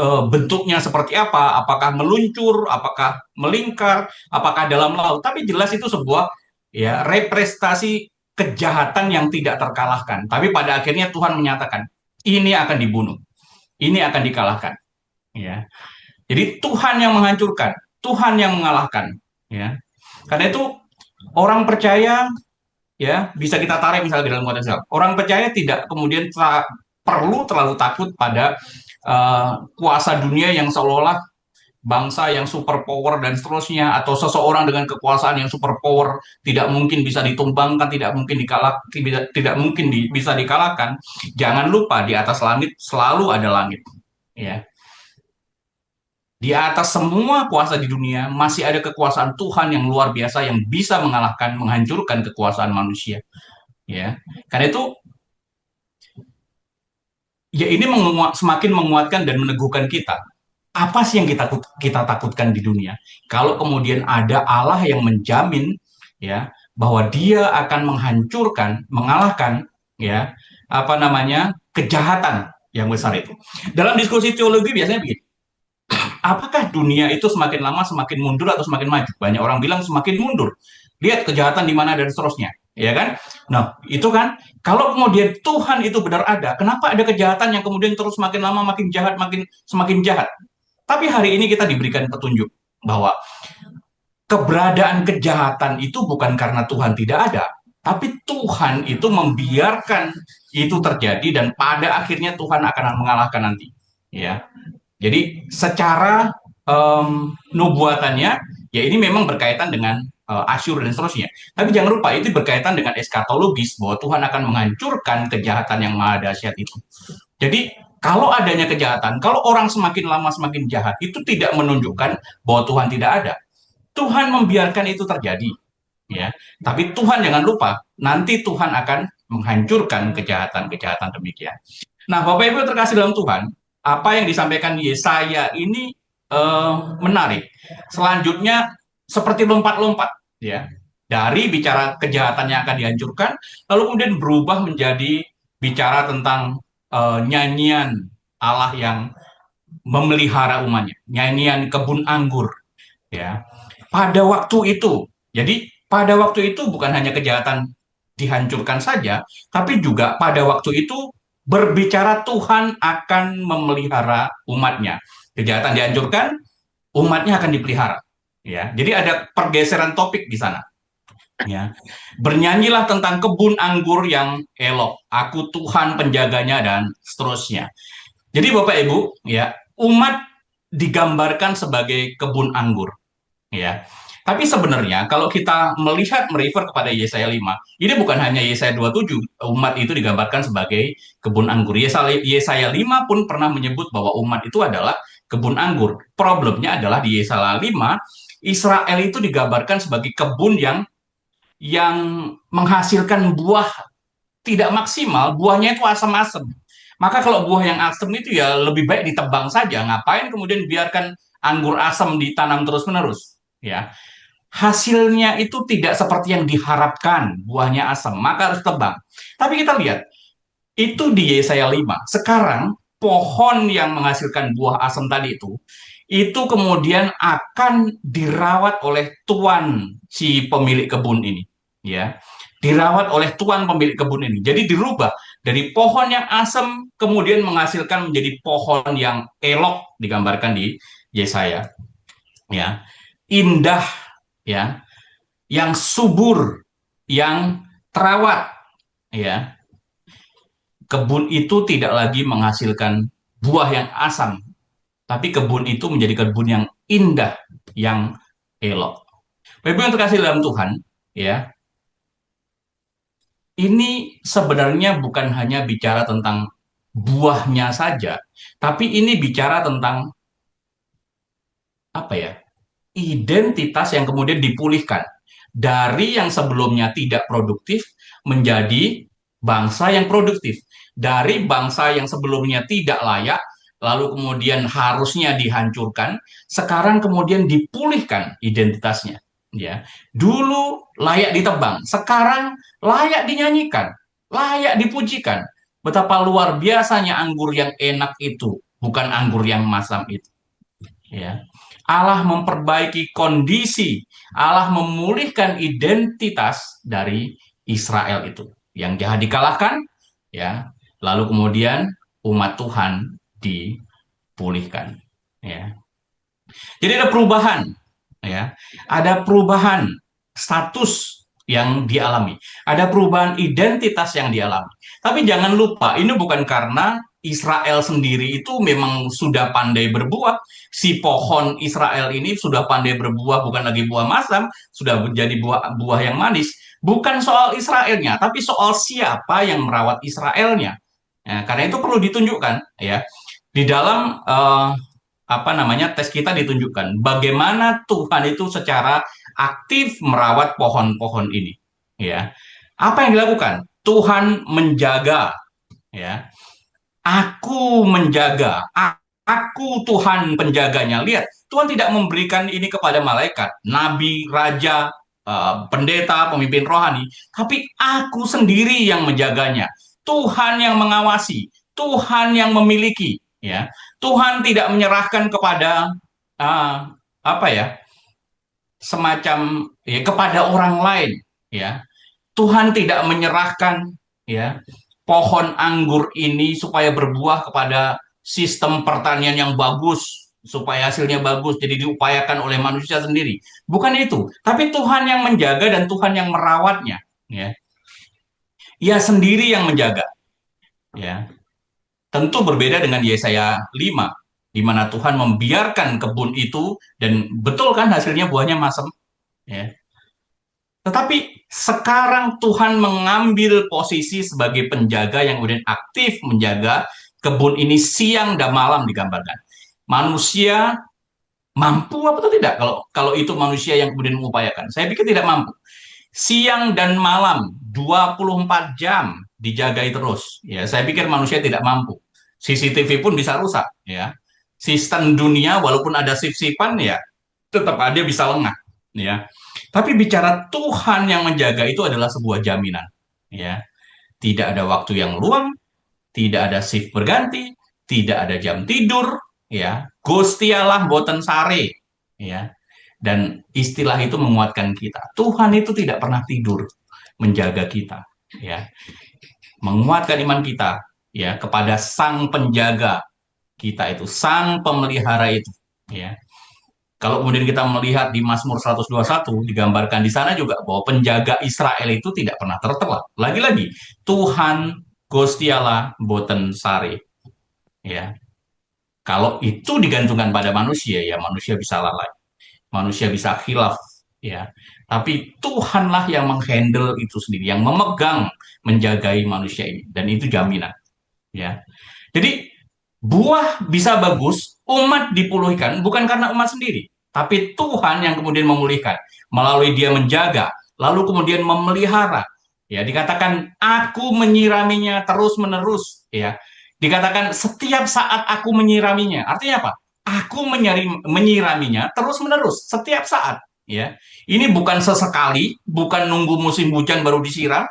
bentuknya seperti apa, apakah meluncur, apakah melingkar, apakah dalam laut, tapi jelas itu sebuah, ya, representasi kejahatan yang tidak terkalahkan. Tapi pada akhirnya Tuhan menyatakan ini akan dibunuh, ini akan dikalahkan. Ya, jadi Tuhan yang menghancurkan, Tuhan yang mengalahkan. Ya, karena itu orang percaya ya bisa kita tarik misalnya di dalam konteks Islam. Orang percaya tidak kemudian perlu terlalu takut pada kuasa dunia yang seolah-olah bangsa yang super power dan seterusnya, atau seseorang dengan kekuasaan yang super power tidak mungkin bisa ditumbangkan, tidak mungkin tidak mungkin bisa dikalahkan. Jangan lupa di atas langit selalu ada langit. Ya. Di atas semua kuasa di dunia masih ada kekuasaan Tuhan yang luar biasa yang bisa mengalahkan, menghancurkan kekuasaan manusia. Ya, karena itu ya ini semakin menguatkan dan meneguhkan kita. Apa sih yang kita takutkan di dunia? Kalau kemudian ada Allah yang menjamin ya bahwa Dia akan menghancurkan, mengalahkan ya apa namanya kejahatan yang besar itu. Dalam diskusi teologi biasanya begini. Apakah dunia itu semakin lama semakin mundur atau semakin maju? Banyak orang bilang semakin mundur. Lihat kejahatan di mana dan seterusnya, ya kan? Nah, itu kan kalau kemudian Tuhan itu benar ada, kenapa ada kejahatan yang kemudian terus semakin lama makin jahat, semakin jahat? Tapi hari ini kita diberikan petunjuk bahwa keberadaan kejahatan itu bukan karena Tuhan tidak ada, tapi Tuhan itu membiarkan itu terjadi dan pada akhirnya Tuhan akan mengalahkan nanti. Ya, jadi secara nubuatannya, ya ini memang berkaitan dengan Asyur dan seterusnya. Tapi jangan lupa itu berkaitan dengan eskatologis bahwa Tuhan akan menghancurkan kejahatan yang maha dahsyat itu. Jadi kalau adanya kejahatan, kalau orang semakin lama semakin jahat, itu tidak menunjukkan bahwa Tuhan tidak ada. Tuhan membiarkan itu terjadi, ya. Tapi Tuhan jangan lupa, nanti Tuhan akan menghancurkan kejahatan-kejahatan demikian. Nah, Bapak Ibu terkasih dalam Tuhan, apa yang disampaikan Yesaya ini menarik. Selanjutnya seperti lompat-lompat, ya. Dari bicara kejahatan yang akan dihancurkan, lalu kemudian berubah menjadi bicara tentang nyanyian Allah yang memelihara umatnya, nyanyian kebun anggur, ya. Pada waktu itu, jadi pada waktu itu bukan hanya kejahatan dihancurkan saja, tapi juga pada waktu itu berbicara Tuhan akan memelihara umatnya. Kejahatan dihancurkan, umatnya akan dipelihara. Ya, jadi ada pergeseran topik di sana. Ya, bernyanyilah tentang kebun anggur yang elok, aku Tuhan penjaganya dan seterusnya. Jadi Bapak Ibu, ya, umat digambarkan sebagai kebun anggur, ya. Tapi sebenarnya kalau kita merefer kepada Yesaya 5, ini bukan hanya Yesaya 27, umat itu digambarkan sebagai kebun anggur. Yesaya 5 pun pernah menyebut bahwa umat itu adalah kebun anggur. Problemnya adalah di Yesaya 5, Israel itu digambarkan sebagai kebun yang menghasilkan buah tidak maksimal, buahnya itu asam-asam. Maka kalau buah yang asam itu ya lebih baik ditebang saja. Ngapain kemudian biarkan anggur asam ditanam terus-menerus? Ya, hasilnya itu tidak seperti yang diharapkan, buahnya asam, maka harus tebang. Tapi kita lihat, itu di Yesaya 5. Sekarang pohon yang menghasilkan buah asam tadi itu kemudian akan dirawat oleh tuan si pemilik kebun ini, ya. Dirawat oleh tuan pemilik kebun ini. Jadi dirubah dari pohon yang asam kemudian menghasilkan menjadi pohon yang elok, digambarkan di Yesaya. Ya. Indah, ya. Yang subur, yang terawat, ya. Kebun itu tidak lagi menghasilkan buah yang asam, tapi kebun itu menjadi kebun yang indah, yang elok. Bapak yang terkasih dalam Tuhan, ya, ini sebenarnya bukan hanya bicara tentang buahnya saja, tapi ini bicara tentang apa ya? Identitas yang kemudian dipulihkan dari yang sebelumnya tidak produktif menjadi bangsa yang produktif, dari bangsa yang sebelumnya tidak layak lalu kemudian harusnya dihancurkan, sekarang kemudian dipulihkan identitasnya. Ya, dulu layak ditebang, sekarang layak dinyanyikan, layak dipujikan. Betapa luar biasanya anggur yang enak itu, bukan anggur yang masam itu. Ya, Allah memperbaiki kondisi, Allah memulihkan identitas dari Israel itu. Yang jahat dikalahkan, ya, lalu kemudian umat Tuhan dipulihkan. Ya. Jadi ada perubahan, ya, ada perubahan status yang dialami, ada perubahan identitas yang dialami. Tapi jangan lupa, ini bukan karena Israel sendiri itu memang sudah pandai berbuah. Si pohon Israel ini sudah pandai berbuah, bukan lagi buah masam, sudah menjadi buah yang manis. Bukan soal Israelnya, tapi soal siapa yang merawat Israelnya. Ya, karena itu perlu ditunjukkan, ya, di dalam tes kita ditunjukkan bagaimana Tuhan itu secara aktif merawat pohon-pohon ini, ya. Apa yang dilakukan? Tuhan menjaga, ya. Aku menjaga, aku Tuhan penjaganya. Lihat, Tuhan tidak memberikan ini kepada malaikat, nabi, raja, pendeta, pemimpin rohani, tapi aku sendiri yang menjaganya. Tuhan yang mengawasi, Tuhan yang memiliki, ya. Tuhan tidak menyerahkan kepada semacam ya kepada orang lain, ya. Tuhan tidak menyerahkan, ya, pohon anggur ini supaya berbuah kepada sistem pertanian yang bagus, supaya hasilnya bagus, jadi diupayakan oleh manusia sendiri. Bukan itu, tapi Tuhan yang menjaga dan Tuhan yang merawatnya, ya. Ia sendiri yang menjaga, ya. Tentu berbeda dengan Yesaya 5, di mana Tuhan membiarkan kebun itu, dan betul kan hasilnya buahnya masam, ya. Tetapi sekarang Tuhan mengambil posisi sebagai penjaga yang kemudian aktif menjaga kebun ini siang dan malam digambarkan. Manusia mampu apa tidak kalau itu manusia yang kemudian mengupayakan? Saya pikir tidak mampu. Siang dan malam 24 jam dijagai terus. Ya, saya pikir manusia tidak mampu. CCTV pun bisa rusak, ya. Sistem dunia walaupun ada sip-sipan, ya, tetap ada bisa lengah, ya. Tapi bicara Tuhan yang menjaga itu adalah sebuah jaminan, ya. Tidak ada waktu yang luang, tidak ada shift berganti, tidak ada jam tidur, ya. Gusti Allah boten sare, ya. Dan istilah itu menguatkan kita. Tuhan itu tidak pernah tidur menjaga kita, ya. Menguatkan iman kita, ya, kepada Sang Penjaga kita itu, Sang Pemelihara itu, ya. Kalau kemudian kita melihat di Mazmur 121 digambarkan di sana juga bahwa penjaga Israel itu tidak pernah tertelat. Lagi-lagi Tuhan Gusti Allah boten sare, ya. Kalau itu digantungkan pada manusia, ya manusia bisa lalai. Manusia bisa khilaf, ya. Tapi Tuhanlah yang menghandle itu sendiri, yang memegang, menjagai manusia ini, dan itu jaminan, ya. Jadi buah bisa bagus, umat dipulihkan bukan karena umat sendiri, tapi Tuhan yang kemudian memulihkan melalui Dia menjaga, lalu kemudian memelihara. Ya, dikatakan aku menyiraminya terus-menerus, ya. Dikatakan setiap saat aku menyiraminya. Artinya apa? Aku menyiraminya terus-menerus setiap saat, ya. Ini bukan sesekali, bukan nunggu musim hujan baru disiram,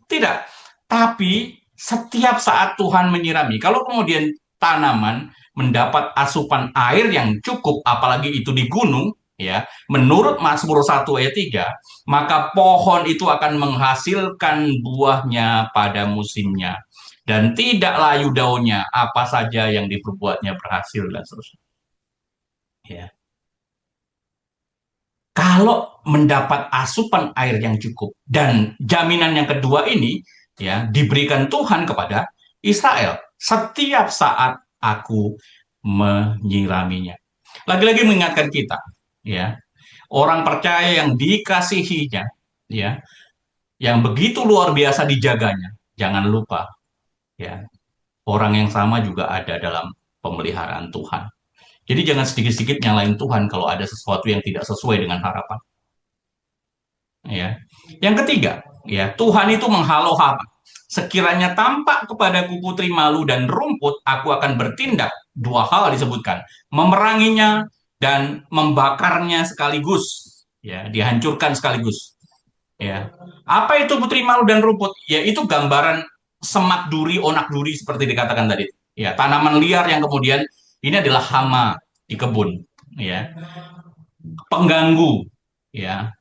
tidak. Tapi setiap saat Tuhan menyirami. Kalau kemudian tanaman mendapat asupan air yang cukup, apalagi itu di gunung, ya, menurut Mazmur 1 ayat 3, maka pohon itu akan menghasilkan buahnya pada musimnya, dan tidak layu daunnya, apa saja yang diperbuatnya berhasil, dan seterusnya. Ya. Kalau mendapat asupan air yang cukup, dan jaminan yang kedua ini, ya, diberikan Tuhan kepada Israel setiap saat aku menyiraminya. Lagi-lagi mengingatkan kita, ya, orang percaya yang dikasihinya, ya, yang begitu luar biasa dijaganya, jangan lupa, ya, orang yang sama juga ada dalam pemeliharaan Tuhan. Jadi jangan sedikit-sedikit nyalain Tuhan kalau ada sesuatu yang tidak sesuai dengan harapan. Ya. Yang ketiga, ya, Tuhan itu menghalau Hama. Sekiranya tampak kepadaku putri malu dan rumput, aku akan bertindak. Dua hal disebutkan, memeranginya dan membakarnya sekaligus. Ya, dihancurkan sekaligus. Ya. Apa itu putri malu dan rumput? Ya, itu gambaran semak duri, onak duri seperti dikatakan tadi. Ya, tanaman liar yang kemudian ini adalah hama di kebun, ya. Pengganggu, ya.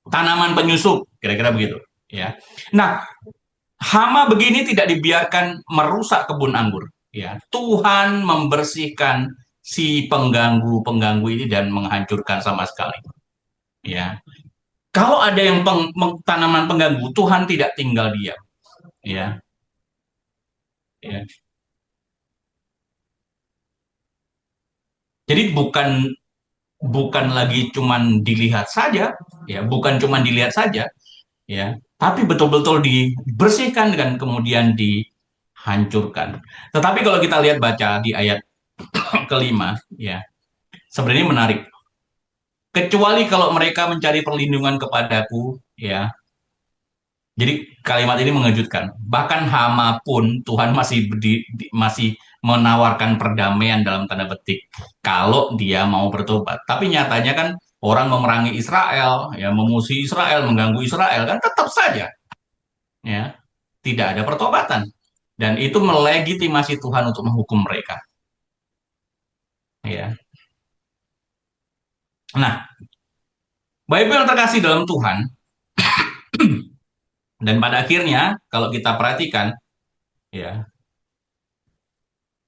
Tanaman penyusup, kira-kira begitu, ya. Nah, hama begini tidak dibiarkan merusak kebun anggur, ya, Tuhan membersihkan si pengganggu-pengganggu ini dan menghancurkan sama sekali. Ya, kalau ada yang tanaman pengganggu, Tuhan tidak tinggal diam. Ya, ya. Jadi bukan lagi cuman dilihat saja, ya, bukan cuman dilihat saja, ya, tapi betul-betul dibersihkan dan kemudian dihancurkan. Tetapi kalau kita lihat baca di ayat kelima, ya, sebenarnya menarik. Kecuali kalau mereka mencari perlindungan kepadaku, ya. Jadi kalimat ini mengejutkan. Bahkan Hama pun Tuhan masih menawarkan perdamaian dalam tanda petik kalau dia mau bertobat. Tapi nyatanya kan orang memerangi Israel, ya, memusuhi Israel, mengganggu Israel kan tetap saja, ya, tidak ada pertobatan. Dan itu melegitimasi Tuhan untuk menghukum mereka. Ya. Nah, Bapak Ibu yang terkasih dalam Tuhan, dan pada akhirnya kalau kita perhatikan, ya,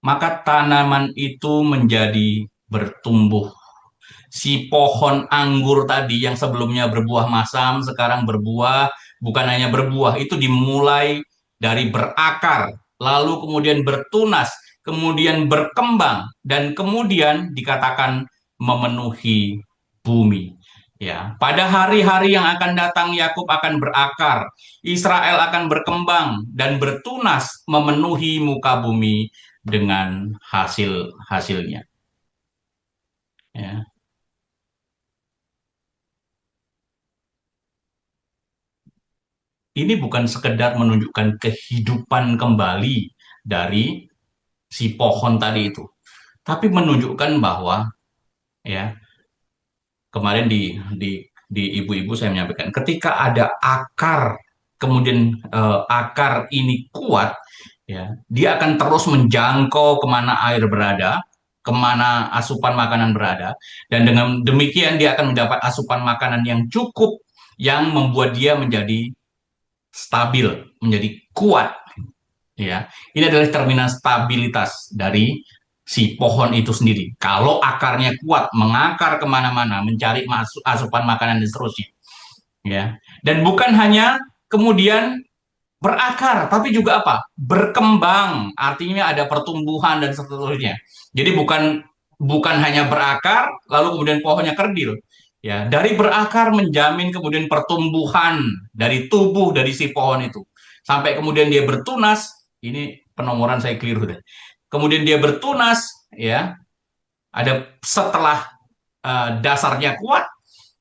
maka tanaman itu menjadi bertumbuh. Si pohon anggur tadi yang sebelumnya berbuah masam, sekarang berbuah, bukan hanya berbuah, itu dimulai dari berakar, lalu kemudian bertunas, kemudian berkembang, dan kemudian dikatakan memenuhi bumi. Ya, pada hari-hari yang akan datang Yakub akan berakar, Israel akan berkembang dan bertunas memenuhi muka bumi dengan hasil-hasilnya. Ya. Ini bukan sekedar menunjukkan kehidupan kembali dari si pohon tadi itu, tapi menunjukkan bahwa, ya, kemarin di ibu-ibu saya menyampaikan ketika ada akar, kemudian akar ini kuat, ya, dia akan terus menjangkau kemana air berada, kemana asupan makanan berada, dan dengan demikian dia akan mendapat asupan makanan yang cukup, yang membuat dia menjadi stabil, menjadi kuat. Ya, ini adalah cerminan stabilitas dari si pohon itu sendiri. Kalau akarnya kuat, mengakar kemana-mana, mencari asupan makanan dan seterusnya. Ya, dan bukan hanya kemudian berakar, tapi juga apa? Berkembang, artinya ada pertumbuhan dan seterusnya. Jadi bukan hanya berakar, lalu kemudian pohonnya kerdil. Ya, dari berakar menjamin kemudian pertumbuhan dari tubuh dari si pohon itu. Sampai kemudian dia bertunas, ini penomoran saya keliru deh. Kemudian dia bertunas, ya, ada setelah dasarnya kuat,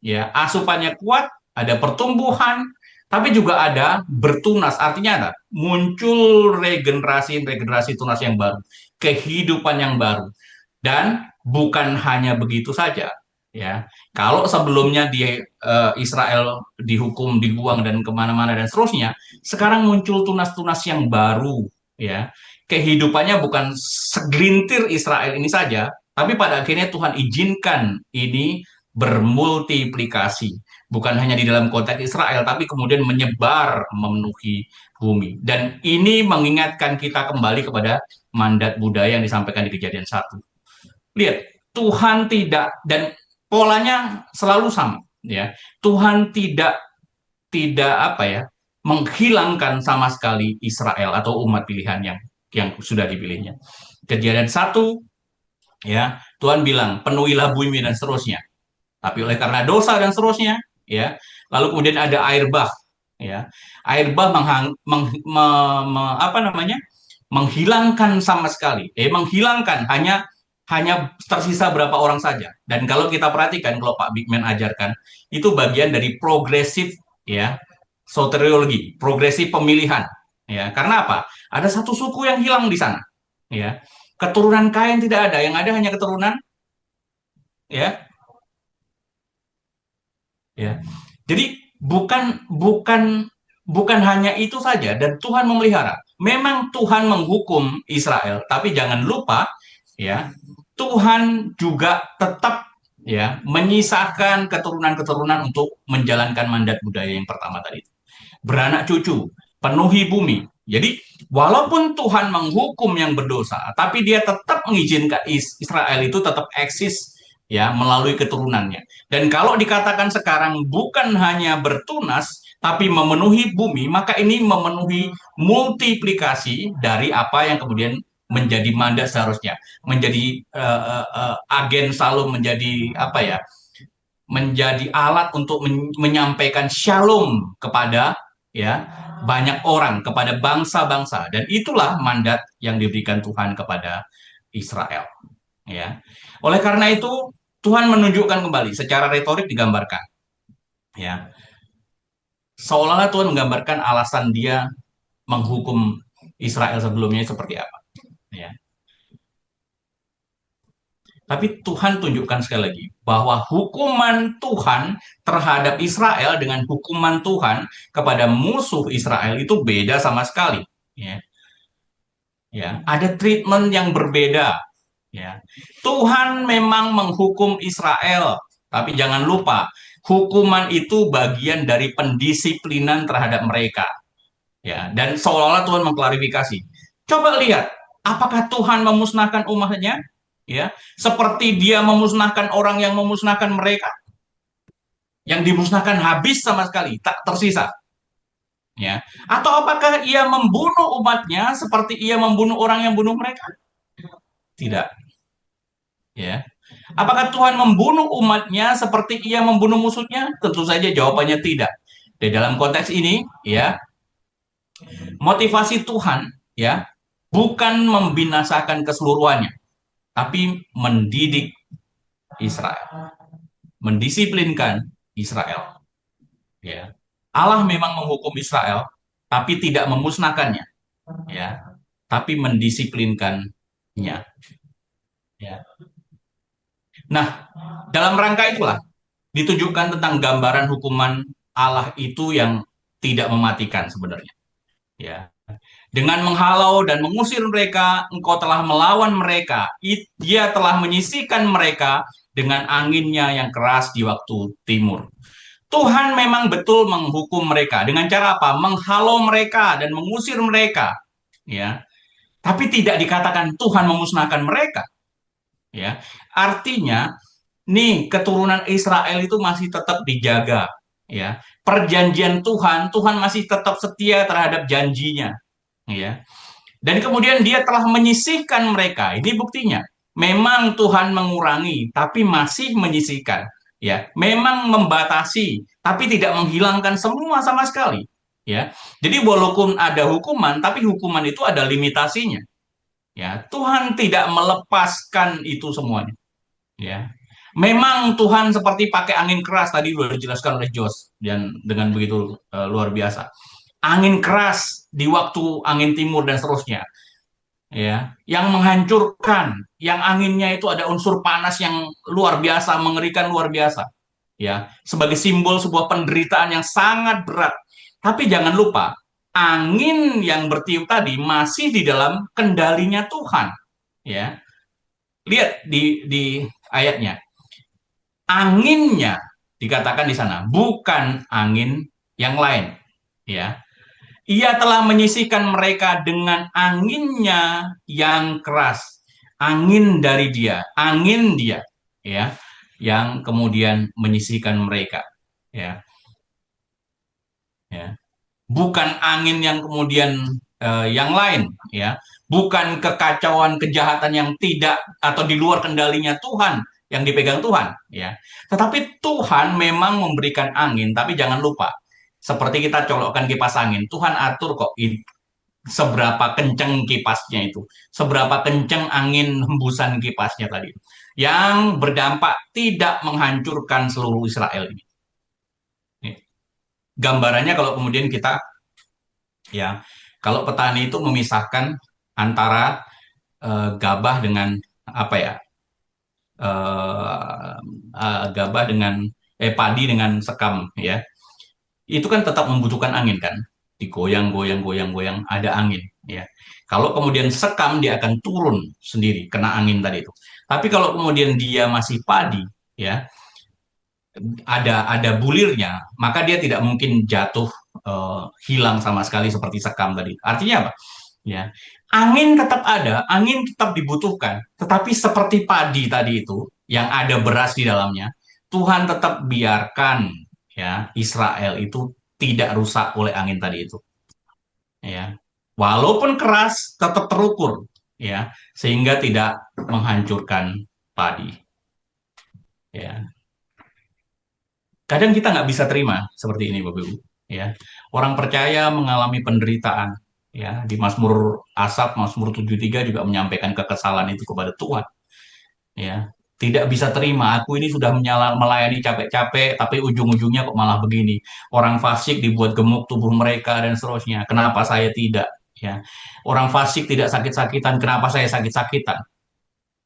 ya, asupannya kuat, ada pertumbuhan, tapi juga ada bertunas. Artinya ada muncul regenerasi tunas yang baru, kehidupan yang baru. Dan bukan hanya begitu saja, ya. Kalau sebelumnya Israel dihukum, dibuang dan kemana-mana dan seterusnya, sekarang muncul tunas-tunas yang baru, ya. Kehidupannya bukan segelintir Israel ini saja, tapi pada akhirnya Tuhan izinkan ini bermultiplikasi. Bukan hanya di dalam konteks Israel, tapi kemudian menyebar memenuhi bumi. Dan ini mengingatkan kita kembali kepada mandat budaya yang disampaikan di Kejadian 1. Lihat, Tuhan tidak, dan polanya selalu sama, ya. Tuhan tidak apa ya, menghilangkan sama sekali Israel atau umat pilihan yang sudah dipilihnya. Kejadian 1, ya, Tuhan bilang penuhilah bumi dan seterusnya. Tapi oleh karena dosa dan seterusnya, ya, lalu kemudian ada air bah, ya, air bah menghilangkan sama sekali, menghilangkan hanya tersisa berapa orang saja. Dan kalau kita perhatikan, kalau Pak Bigman ajarkan, itu bagian dari progresif, ya, soteriologi, progresif pemilihan, ya. Karena apa? Ada satu suku yang hilang di sana, ya. Keturunan Kain tidak ada, yang ada hanya keturunan, ya, ya. Jadi bukan hanya itu saja, dan Tuhan memelihara. Memang Tuhan menghukum Israel, tapi jangan lupa, ya, Tuhan juga tetap, ya, menyisakan keturunan-keturunan untuk menjalankan mandat budaya yang pertama tadi. Beranak cucu, penuhi bumi, Jadi walaupun Tuhan menghukum yang berdosa, tapi dia tetap mengizinkan Israel itu tetap eksis ya melalui keturunannya. Dan kalau dikatakan sekarang bukan hanya bertunas, tapi memenuhi bumi, maka ini memenuhi multiplikasi dari apa yang kemudian menjadi mandat seharusnya, menjadi agen selalu menjadi apa ya, menjadi alat untuk menyampaikan shalom kepada ya banyak orang, kepada bangsa-bangsa, dan itulah mandat yang diberikan Tuhan kepada Israel ya. Oleh karena itu Tuhan menunjukkan kembali secara retorik digambarkan ya, seolah-olah Tuhan menggambarkan alasan dia menghukum Israel sebelumnya seperti apa ya. Tapi Tuhan tunjukkan sekali lagi bahwa hukuman Tuhan terhadap Israel dengan hukuman Tuhan kepada musuh Israel itu beda sama sekali. Ya, ya, ada treatment yang berbeda. Ya, Tuhan memang menghukum Israel, tapi jangan lupa hukuman itu bagian dari pendisiplinan terhadap mereka. Ya, dan seolah-olah Tuhan mengklarifikasi. Coba lihat, apakah Tuhan memusnahkan umatnya? Ya, seperti dia memusnahkan orang yang memusnahkan mereka, yang dimusnahkan habis sama sekali, tak tersisa. Ya, atau apakah ia membunuh umatnya seperti ia membunuh orang yang bunuh mereka? Tidak. Ya, apakah Tuhan membunuh umatnya seperti ia membunuh musuhnya? Tentu saja jawabannya tidak. Di dalam konteks ini, ya, motivasi Tuhan, ya, bukan membinasakan keseluruhannya, tapi mendidik Israel, mendisiplinkan Israel. Ya, Allah memang menghukum Israel, tapi tidak memusnahkannya, ya, tapi mendisiplinkannya. Ya. Nah, dalam rangka itulah ditunjukkan tentang gambaran hukuman Allah itu yang tidak mematikan sebenarnya. Ya, dengan menghalau dan mengusir mereka, engkau telah melawan mereka. Dia telah menyisihkan mereka dengan anginnya yang keras di waktu timur. Tuhan memang betul menghukum mereka. Dengan cara apa? Menghalau mereka dan mengusir mereka. Ya, tapi tidak dikatakan Tuhan memusnahkan mereka. Ya, artinya, nih keturunan Israel itu masih tetap dijaga. Ya, perjanjian Tuhan, Tuhan masih tetap setia terhadap janjinya. Ya. Dan kemudian dia telah menyisihkan mereka. Ini buktinya. Memang Tuhan mengurangi, tapi masih menyisihkan. Ya, memang membatasi, tapi tidak menghilangkan semua sama sekali. Ya, jadi walaupun ada hukuman, tapi hukuman itu ada limitasinya. Ya, Tuhan tidak melepaskan itu semuanya. Ya, memang Tuhan seperti pakai angin keras tadi sudah dijelaskan oleh Jos dan dengan begitu luar biasa. Angin keras di waktu angin timur dan seterusnya, ya, yang menghancurkan, yang anginnya itu ada unsur panas yang luar biasa, mengerikan luar biasa, ya, sebagai simbol sebuah penderitaan yang sangat berat. Tapi jangan lupa, angin yang bertiup tadi masih di dalam kendalinya Tuhan, ya. Lihat di ayatnya, anginnya dikatakan di sana bukan angin yang lain, ya. Ia telah menyisihkan mereka dengan anginnya yang keras. Angin dari dia, angin dia, ya, yang kemudian menyisihkan mereka, ya. Ya. Bukan angin yang kemudian yang lain, ya. Bukan kekacauan kejahatan yang tidak atau di luar kendalinya Tuhan yang dipegang Tuhan, ya. Tetapi Tuhan memang memberikan angin, tapi jangan lupa seperti kita colokkan kipas angin, Tuhan atur kok seberapa kenceng kipasnya itu, seberapa kenceng angin hembusan kipasnya tadi, yang berdampak tidak menghancurkan seluruh Israel ini. Gambarannya kalau kemudian kita, ya, kalau petani itu memisahkan antara gabah dengan apa ya, gabah dengan padi dengan sekam, ya. Itu kan tetap membutuhkan angin kan, digoyang-goyang ada angin, ya. Kalau kemudian sekam dia akan turun sendiri kena angin tadi itu. Tapi kalau kemudian dia masih padi, ya, ada bulirnya, maka dia tidak mungkin jatuh hilang sama sekali seperti sekam tadi. Artinya apa? Ya, angin tetap ada, angin tetap dibutuhkan, tetapi seperti padi tadi itu yang ada beras di dalamnya, Tuhan tetap biarkan ya Israel itu tidak rusak oleh angin tadi itu. Ya, walaupun keras tetap terukur ya, sehingga tidak menghancurkan padi. Ya, kadang kita nggak bisa terima seperti ini, Bapak Ibu. Ya, orang percaya mengalami penderitaan. Ya, di Mazmur Asaf, Mazmur 73 juga menyampaikan kekesalan itu kepada Tuhan. Ya, tidak bisa terima. Aku ini sudah melayani capek-capek, tapi ujung-ujungnya kok malah begini. Orang fasik dibuat gemuk tubuh mereka dan seterusnya. Kenapa saya tidak? Ya, orang fasik tidak sakit-sakitan. Kenapa saya sakit-sakitan?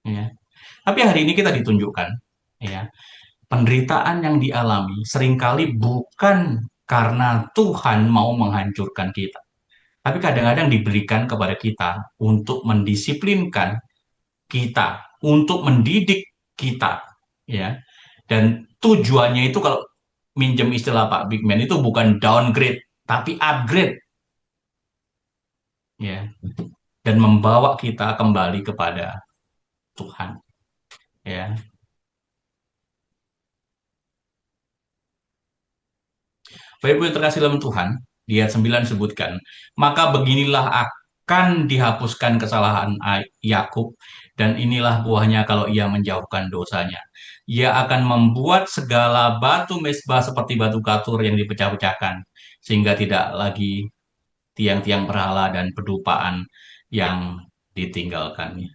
Ya, tapi hari ini kita ditunjukkan. Ya, penderitaan yang dialami seringkali bukan karena Tuhan mau menghancurkan kita, tapi kadang-kadang diberikan kepada kita untuk mendisiplinkan kita, untuk mendidik kita, ya. Dan tujuannya itu kalau minjem istilah Pak Big Man itu bukan downgrade, tapi upgrade, ya. Dan membawa kita kembali kepada Tuhan, ya. Bapak Ibu yang terkasih dalam Tuhan, di ayat 9 disebutkan, maka beginilah akan dihapuskan kesalahan Yakub, dan inilah buahnya kalau ia menjauhkan dosanya. Ia akan membuat segala batu mezbah seperti batu katur yang dipecah-pecahkan, sehingga tidak lagi tiang-tiang berhala dan pedupaan yang ditinggalkannya.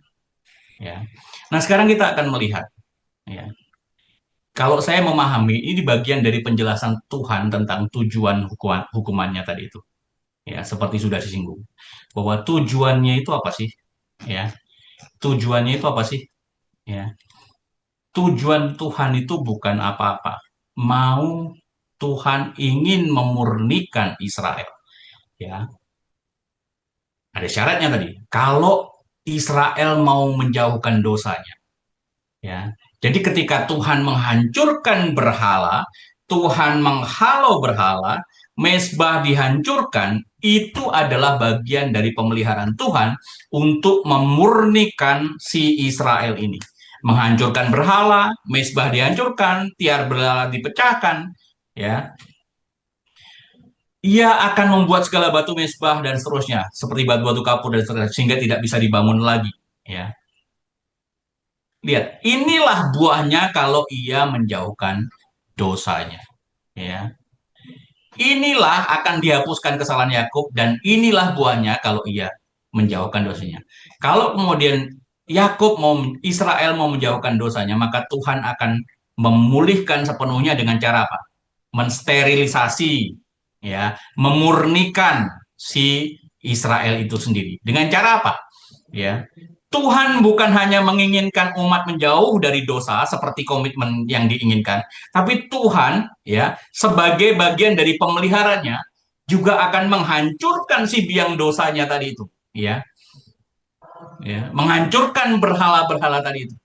Ya. Nah, sekarang kita akan melihat, ya, kalau saya memahami, ini bagian dari penjelasan Tuhan tentang tujuan hukumannya tadi itu. Ya, seperti sudah disinggung. Bahwa tujuannya itu apa sih? Ya, tujuannya itu apa sih? Ya, tujuan Tuhan itu bukan apa-apa. Mau Tuhan ingin memurnikan Israel. Ya, ada syaratnya tadi. Kalau Israel mau menjauhkan dosanya. Ya, jadi ketika Tuhan menghancurkan berhala, Tuhan menghalau berhala, mezbah dihancurkan, itu adalah bagian dari pemeliharaan Tuhan untuk memurnikan si Israel ini. Menghancurkan berhala, mezbah dihancurkan, tiar berhala dipecahkan, ya. Ia akan membuat segala batu mezbah dan seterusnya, seperti batu-batu kapur dan seterusnya, sehingga tidak bisa dibangun lagi, ya. Lihat, inilah buahnya kalau ia menjauhkan dosanya. Ya. Inilah akan dihapuskan kesalahan Yakub dan inilah buahnya kalau ia menjauhkan dosanya. Kalau kemudian Israel mau menjauhkan dosanya, maka Tuhan akan memulihkan sepenuhnya dengan cara apa? Mensterilisasi, ya, memurnikan si Israel itu sendiri. Dengan cara apa? Ya, Tuhan bukan hanya menginginkan umat menjauh dari dosa seperti komitmen yang diinginkan, tapi Tuhan ya sebagai bagian dari pemeliharanya juga akan menghancurkan si biang dosanya tadi itu, ya. Ya, menghancurkan berhala-berhala tadi itu.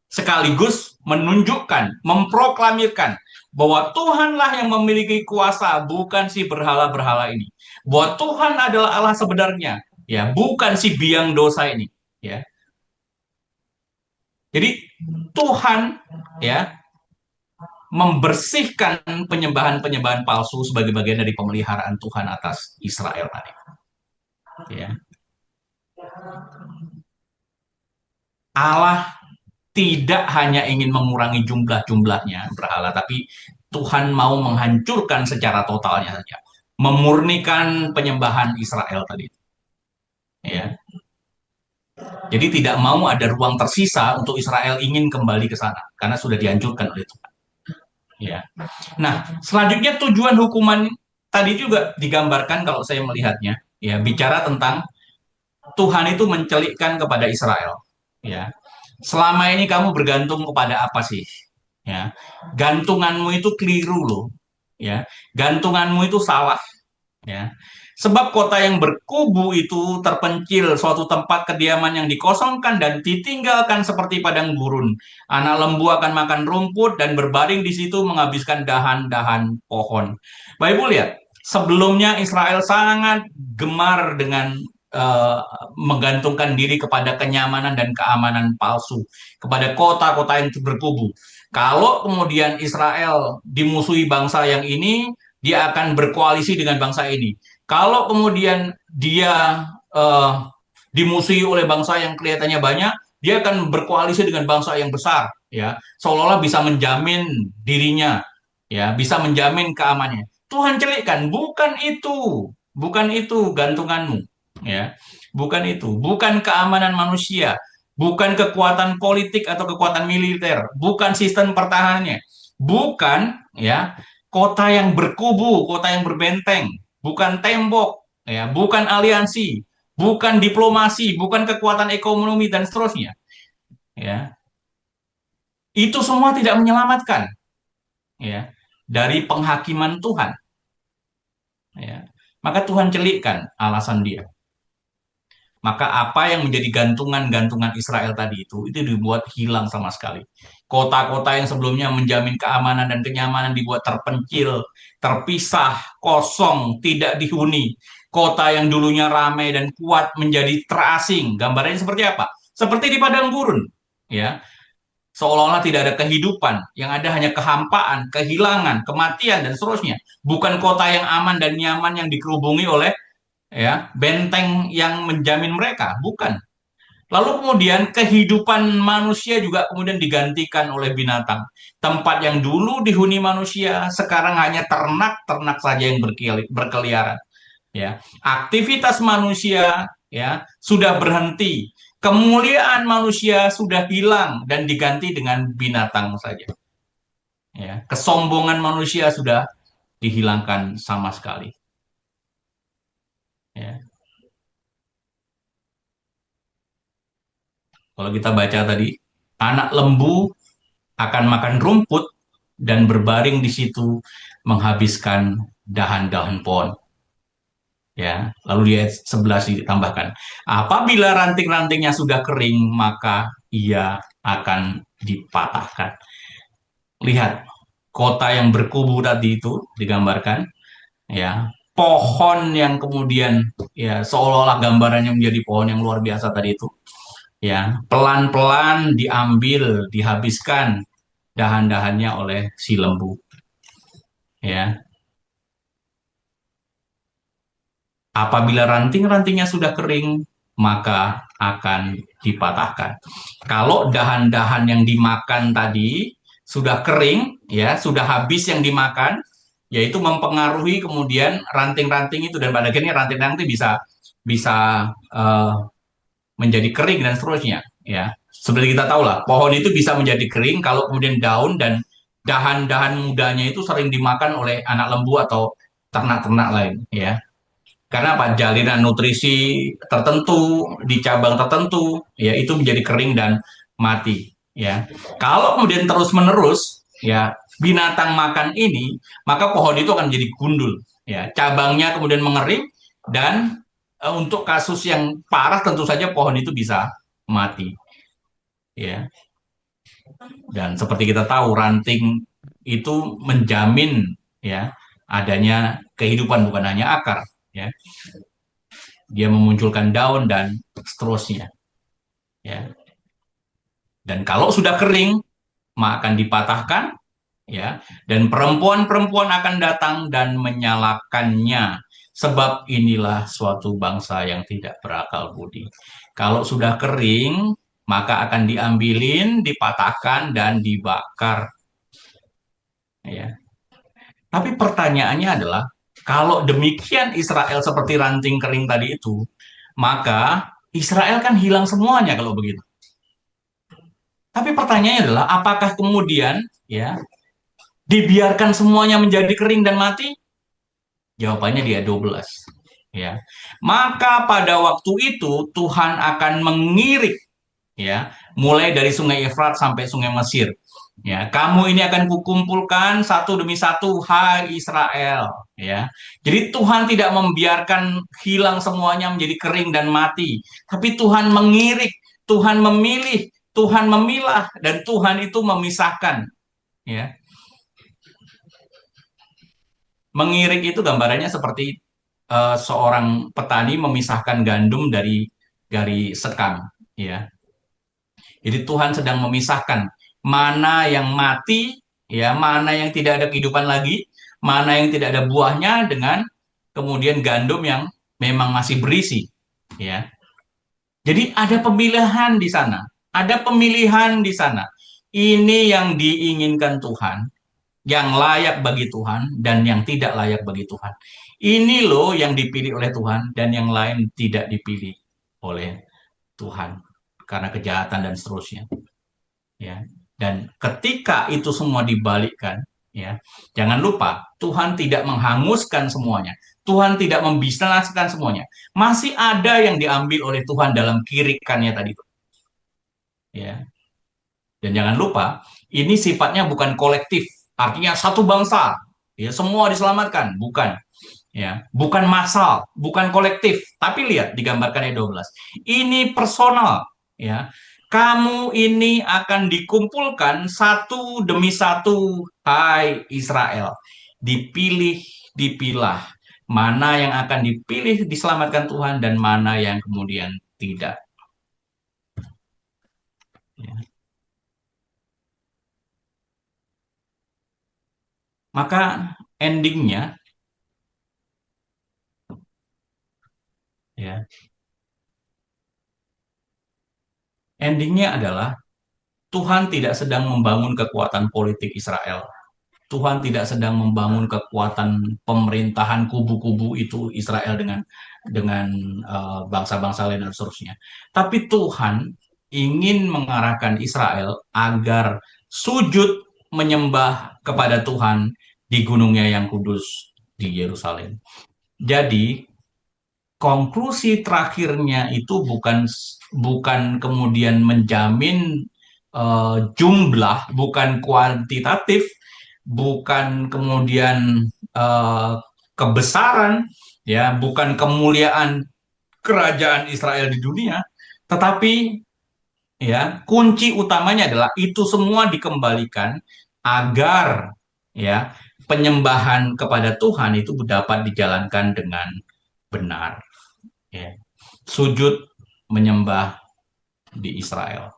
Sekaligus menunjukkan, memproklamirkan bahwa Tuhanlah yang memiliki kuasa, bukan si berhala-berhala ini. Bahwa Tuhan adalah Allah sebenarnya, ya, bukan si biang dosa ini, ya. Jadi Tuhan ya membersihkan penyembahan-penyembahan palsu sebagai bagian dari pemeliharaan Tuhan atas Israel tadi. Ya. Allah tidak hanya ingin mengurangi jumlah-jumlahnya berhala, tapi Tuhan mau menghancurkan secara totalnya saja, memurnikan penyembahan Israel tadi. Ya. Jadi tidak mau ada ruang tersisa untuk Israel ingin kembali ke sana karena sudah dihancurkan oleh Tuhan. Ya. Nah, selanjutnya tujuan hukuman tadi juga digambarkan kalau saya melihatnya, ya, bicara tentang Tuhan itu mencelikkan kepada Israel. Ya. Selama ini kamu bergantung kepada apa sih? Ya. Gantunganmu itu keliru loh. Ya. Gantunganmu itu salah. Ya. Sebab kota yang berkubu itu terpencil, suatu tempat kediaman yang dikosongkan dan ditinggalkan seperti padang gurun. Anak lembu akan makan rumput dan berbaring di situ menghabiskan dahan-dahan pohon. Bapak Ibu lihat, Sebelumnya Israel sangat gemar dengan menggantungkan diri kepada kenyamanan dan keamanan palsu, kepada kota-kota yang berkubu. Kalau kemudian Israel dimusuhi bangsa yang ini, dia akan berkoalisi dengan bangsa ini. Kalau kemudian dia dimusuhi oleh bangsa yang kelihatannya banyak, dia akan berkoalisi dengan bangsa yang besar, ya, seolah-olah bisa menjamin dirinya, ya, bisa menjamin keamanannya. Tuhan celikkan, bukan itu gantunganmu, ya, bukan keamanan manusia, bukan kekuatan politik atau kekuatan militer, bukan sistem pertahanannya, bukan, ya, kota yang berkubu, kota yang berbenteng, bukan tembok, ya, bukan aliansi, bukan diplomasi, bukan kekuatan ekonomi dan seterusnya, ya. Itu semua tidak menyelamatkan, ya, dari penghakiman Tuhan, ya. Maka Tuhan celikkan alasan dia. Maka apa yang menjadi gantungan-gantungan Israel tadi itu dibuat hilang sama sekali. Kota-kota yang sebelumnya menjamin keamanan dan kenyamanan dibuat terpencil, terpisah, kosong, tidak dihuni. Kota yang dulunya ramai dan kuat menjadi terasing. Gambarannya seperti apa? Seperti di padang gurun, ya. Seolah-olah tidak ada kehidupan, yang ada hanya kehampaan, kehilangan, kematian dan seterusnya. Bukan kota yang aman dan nyaman yang dikerubungi oleh, ya, benteng yang menjamin mereka, bukan. Lalu kemudian kehidupan manusia juga kemudian digantikan oleh binatang. Tempat yang dulu dihuni manusia sekarang hanya ternak-ternak saja yang berkeliaran, ya. Aktivitas manusia, ya, sudah berhenti. Kemuliaan manusia sudah hilang dan diganti dengan binatang saja. Ya, kesombongan manusia sudah dihilangkan sama sekali. Ya. Kalau kita baca tadi, anak lembu akan makan rumput dan berbaring di situ menghabiskan dahan-dahan pohon. Ya, lalu di ayat 11 ditambahkan, apabila ranting-rantingnya sudah kering, maka ia akan dipatahkan. Lihat, kota yang berkubu tadi itu digambarkan, ya, pohon yang kemudian, ya, seolah-olah gambarannya menjadi pohon yang luar biasa tadi itu, ya, pelan-pelan diambil, dihabiskan dahan-dahannya oleh si lembu, ya. Apabila ranting-rantingnya sudah kering, maka akan dipatahkan. Kalau dahan-dahan yang dimakan tadi sudah kering, ya, sudah habis yang dimakan, yaitu mempengaruhi kemudian ranting-ranting itu, dan pada akhirnya ranting-ranting bisa bisa eh, menjadi kering dan seterusnya, ya. Seperti kita tahu lah, pohon itu bisa menjadi kering kalau kemudian daun dan dahan-dahan mudanya itu sering dimakan oleh anak lembu atau ternak-ternak lain, ya. Karena apa? Jalinan nutrisi tertentu di cabang tertentu, ya, itu menjadi kering dan mati, ya. Kalau kemudian terus-menerus, ya, binatang makan ini, maka pohon itu akan menjadi gundul, ya. Cabangnya kemudian mengering dan untuk kasus yang parah tentu saja pohon itu bisa mati, ya. Dan seperti kita tahu, ranting itu menjamin, ya, adanya kehidupan, bukan hanya akar, ya. Dia memunculkan daun dan seterusnya, ya. Dan kalau sudah kering, maka akan dipatahkan, ya. Dan perempuan-perempuan akan datang dan menyalakannya, sebab inilah suatu bangsa yang tidak berakal budi. Kalau sudah kering, maka akan diambilin, dipatahkan dan dibakar, ya. Tapi pertanyaannya adalah, kalau demikian Israel seperti ranting kering tadi itu, maka Israel kan hilang semuanya kalau begitu. Tapi pertanyaannya adalah, apakah kemudian, ya, dibiarkan semuanya menjadi kering dan mati? Jawabannya di ayat 12. Ya. Maka pada waktu itu Tuhan akan mengirik, ya, mulai dari sungai Efrat sampai sungai Mesir. Ya, kamu ini akan kukumpulkan satu demi satu, hai Israel, ya. Jadi Tuhan tidak membiarkan hilang semuanya menjadi kering dan mati, tapi Tuhan mengirik, Tuhan memilih, Tuhan memilah, dan Tuhan itu memisahkan, ya. Mengirik itu gambarannya seperti seorang petani memisahkan gandum dari sekam, ya. Jadi Tuhan sedang memisahkan mana yang mati, ya, mana yang tidak ada kehidupan lagi, mana yang tidak ada buahnya dengan kemudian gandum yang memang masih berisi, ya. Jadi ada pemilihan di sana, ada pemilihan di sana. Ini yang diinginkan Tuhan, yang layak bagi Tuhan dan yang tidak layak bagi Tuhan. Ini loh yang dipilih oleh Tuhan dan yang lain tidak dipilih oleh Tuhan karena kejahatan dan seterusnya. Ya. Dan ketika itu semua dibalikkan, ya, jangan lupa Tuhan tidak menghanguskan semuanya. Tuhan tidak membinasakan semuanya. Masih ada yang diambil oleh Tuhan dalam kirikannya tadi. Ya. Dan jangan lupa, ini sifatnya bukan kolektif, artinya satu bangsa, ya, semua diselamatkan, bukan. Ya, bukan massal, bukan kolektif, tapi lihat digambarkan ayat 12. Ini personal, ya. Kamu ini akan dikumpulkan satu demi satu, hai Israel. Dipilih, dipilah. Mana yang akan dipilih diselamatkan Tuhan dan mana yang kemudian tidak. Ya. Maka endingnya, ya, endingnya adalah Tuhan tidak sedang membangun kekuatan politik Israel. Tuhan tidak sedang membangun kekuatan pemerintahan kubu-kubu itu Israel dengan bangsa-bangsa lain dan seterusnya. Tapi Tuhan ingin mengarahkan Israel agar sujud menyembah kepada Tuhan di gunungnya yang kudus di Yerusalem. Jadi konklusi terakhirnya itu bukan kemudian menjamin jumlah, bukan kuantitatif, bukan kemudian kebesaran, ya, bukan kemuliaan kerajaan Israel di dunia, tetapi ya kunci utamanya adalah itu semua dikembalikan agar ya penyembahan kepada Tuhan itu dapat dijalankan dengan benar. Ya. Sujud menyembah di Israel.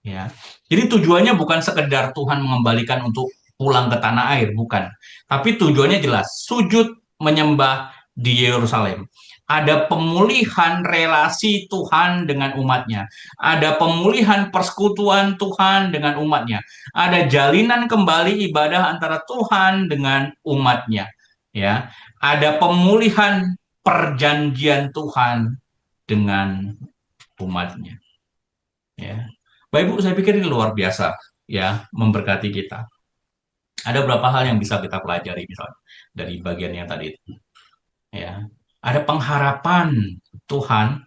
Ya. Jadi tujuannya bukan sekedar Tuhan mengembalikan untuk pulang ke tanah air, bukan. Tapi tujuannya jelas, sujud menyembah di Yerusalem. Ada pemulihan relasi Tuhan dengan umatnya. Ada pemulihan persekutuan Tuhan dengan umatnya. Ada jalinan kembali ibadah antara Tuhan dengan umatnya. Ya, ada pemulihan perjanjian Tuhan dengan umatnya. Ya. Bapak Ibu, saya pikir ini luar biasa, ya, memberkati kita. Ada beberapa hal yang bisa kita pelajari misalnya dari bagian yang tadi itu. Ya. Ada pengharapan Tuhan,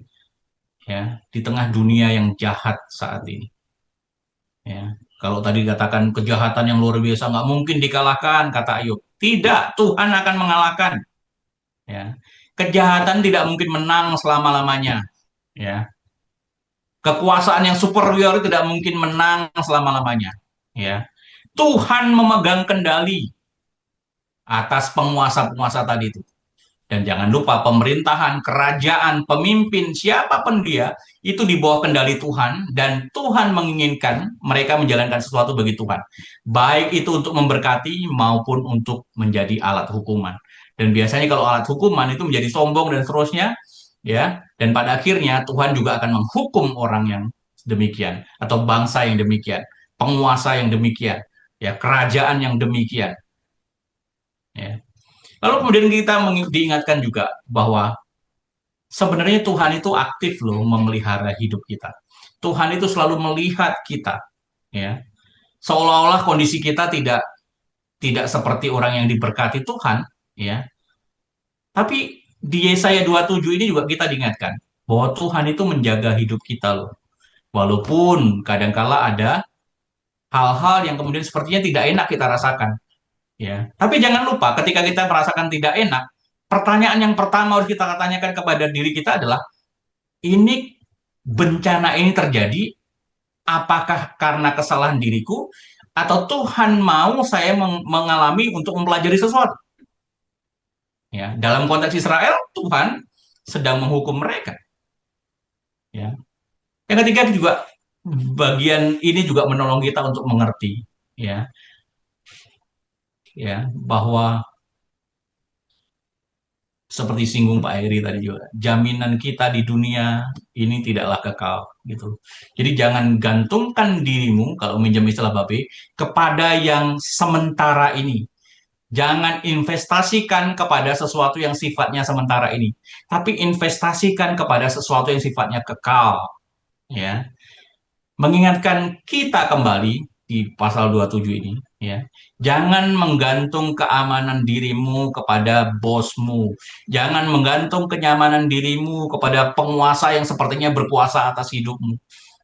ya, di tengah dunia yang jahat saat ini. Ya. Kalau tadi katakan kejahatan yang luar biasa nggak mungkin dikalahkan, kata Ayub. Tidak, Tuhan akan mengalahkan. Ya. Kejahatan tidak mungkin menang selama-lamanya. Ya. Kekuasaan yang superior tidak mungkin menang selama-lamanya. Ya. Tuhan memegang kendali atas penguasa-penguasa tadi itu. Dan jangan lupa pemerintahan, kerajaan, pemimpin, siapapun dia, itu di bawah kendali Tuhan. Dan Tuhan menginginkan mereka menjalankan sesuatu bagi Tuhan. Baik itu untuk memberkati maupun untuk menjadi alat hukuman. Dan biasanya kalau alat hukuman itu menjadi sombong dan seterusnya, ya. Dan pada akhirnya Tuhan juga akan menghukum orang yang demikian. Atau bangsa yang demikian. Penguasa yang demikian. Ya, kerajaan yang demikian. Ya. Lalu kemudian kita diingatkan juga bahwa sebenarnya Tuhan itu aktif loh memelihara hidup kita. Tuhan itu selalu melihat kita, ya. Seolah-olah kondisi kita tidak seperti orang yang diberkati Tuhan, ya. Tapi di Yesaya 27 ini juga kita diingatkan bahwa Tuhan itu menjaga hidup kita loh. Walaupun kadangkala ada hal-hal yang kemudian sepertinya tidak enak kita rasakan. Ya, tapi jangan lupa ketika kita merasakan tidak enak, pertanyaan yang pertama harus kita tanyakan kepada diri kita adalah, ini bencana ini terjadi apakah karena kesalahan diriku atau Tuhan mau saya mengalami untuk mempelajari sesuatu? Ya, dalam konteks Israel, Tuhan sedang menghukum mereka. Ya. Yang ketiga juga bagian ini juga menolong kita untuk mengerti, ya, bahwa seperti singgung Pak Heri tadi juga, jaminan kita di dunia ini tidaklah kekal, gitu. Jadi jangan gantungkan dirimu, kalau minjam istilah Babe, kepada yang sementara ini. Jangan investasikan kepada sesuatu yang sifatnya sementara ini, tapi investasikan kepada sesuatu yang sifatnya kekal, ya. Mengingatkan kita kembali di pasal 27 ini, ya. Jangan menggantung keamanan dirimu kepada bosmu. Jangan menggantung kenyamanan dirimu kepada penguasa yang sepertinya berkuasa atas hidupmu,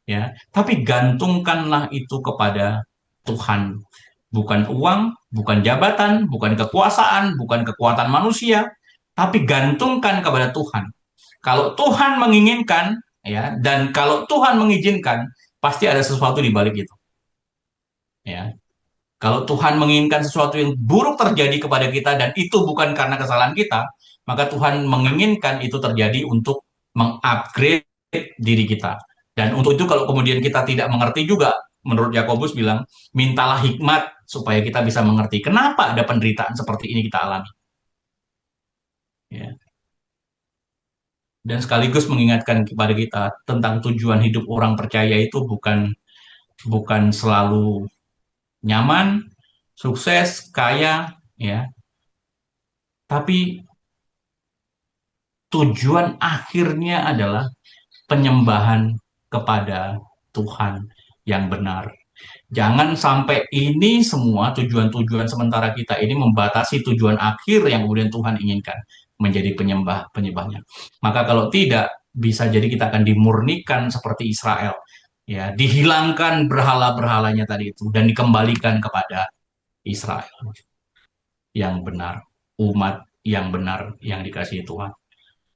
ya. Tapi gantungkanlah itu kepada Tuhan. Bukan uang, bukan jabatan, bukan kekuasaan, bukan kekuatan manusia, tapi gantungkan kepada Tuhan. Kalau Tuhan menginginkan, ya, dan kalau Tuhan mengizinkan, pasti ada sesuatu di balik itu. Ya, kalau Tuhan menginginkan sesuatu yang buruk terjadi kepada kita dan itu bukan karena kesalahan kita, maka Tuhan menginginkan itu terjadi untuk mengupgrade diri kita. Dan untuk itu kalau kemudian kita tidak mengerti juga, menurut Yakobus bilang, mintalah hikmat supaya kita bisa mengerti kenapa ada penderitaan seperti ini kita alami. Ya. Dan sekaligus mengingatkan kepada kita tentang tujuan hidup orang percaya itu bukan selalu nyaman, sukses, kaya, ya. Tapi tujuan akhirnya adalah penyembahan kepada Tuhan yang benar. Jangan sampai ini semua tujuan-tujuan sementara kita ini membatasi tujuan akhir yang kemudian Tuhan inginkan menjadi penyembahnya. Maka kalau tidak, bisa jadi kita akan dimurnikan seperti Israel. Ya, dihilangkan berhala-berhalanya tadi itu dan dikembalikan kepada Israel yang benar, umat yang benar yang dikasihi Tuhan.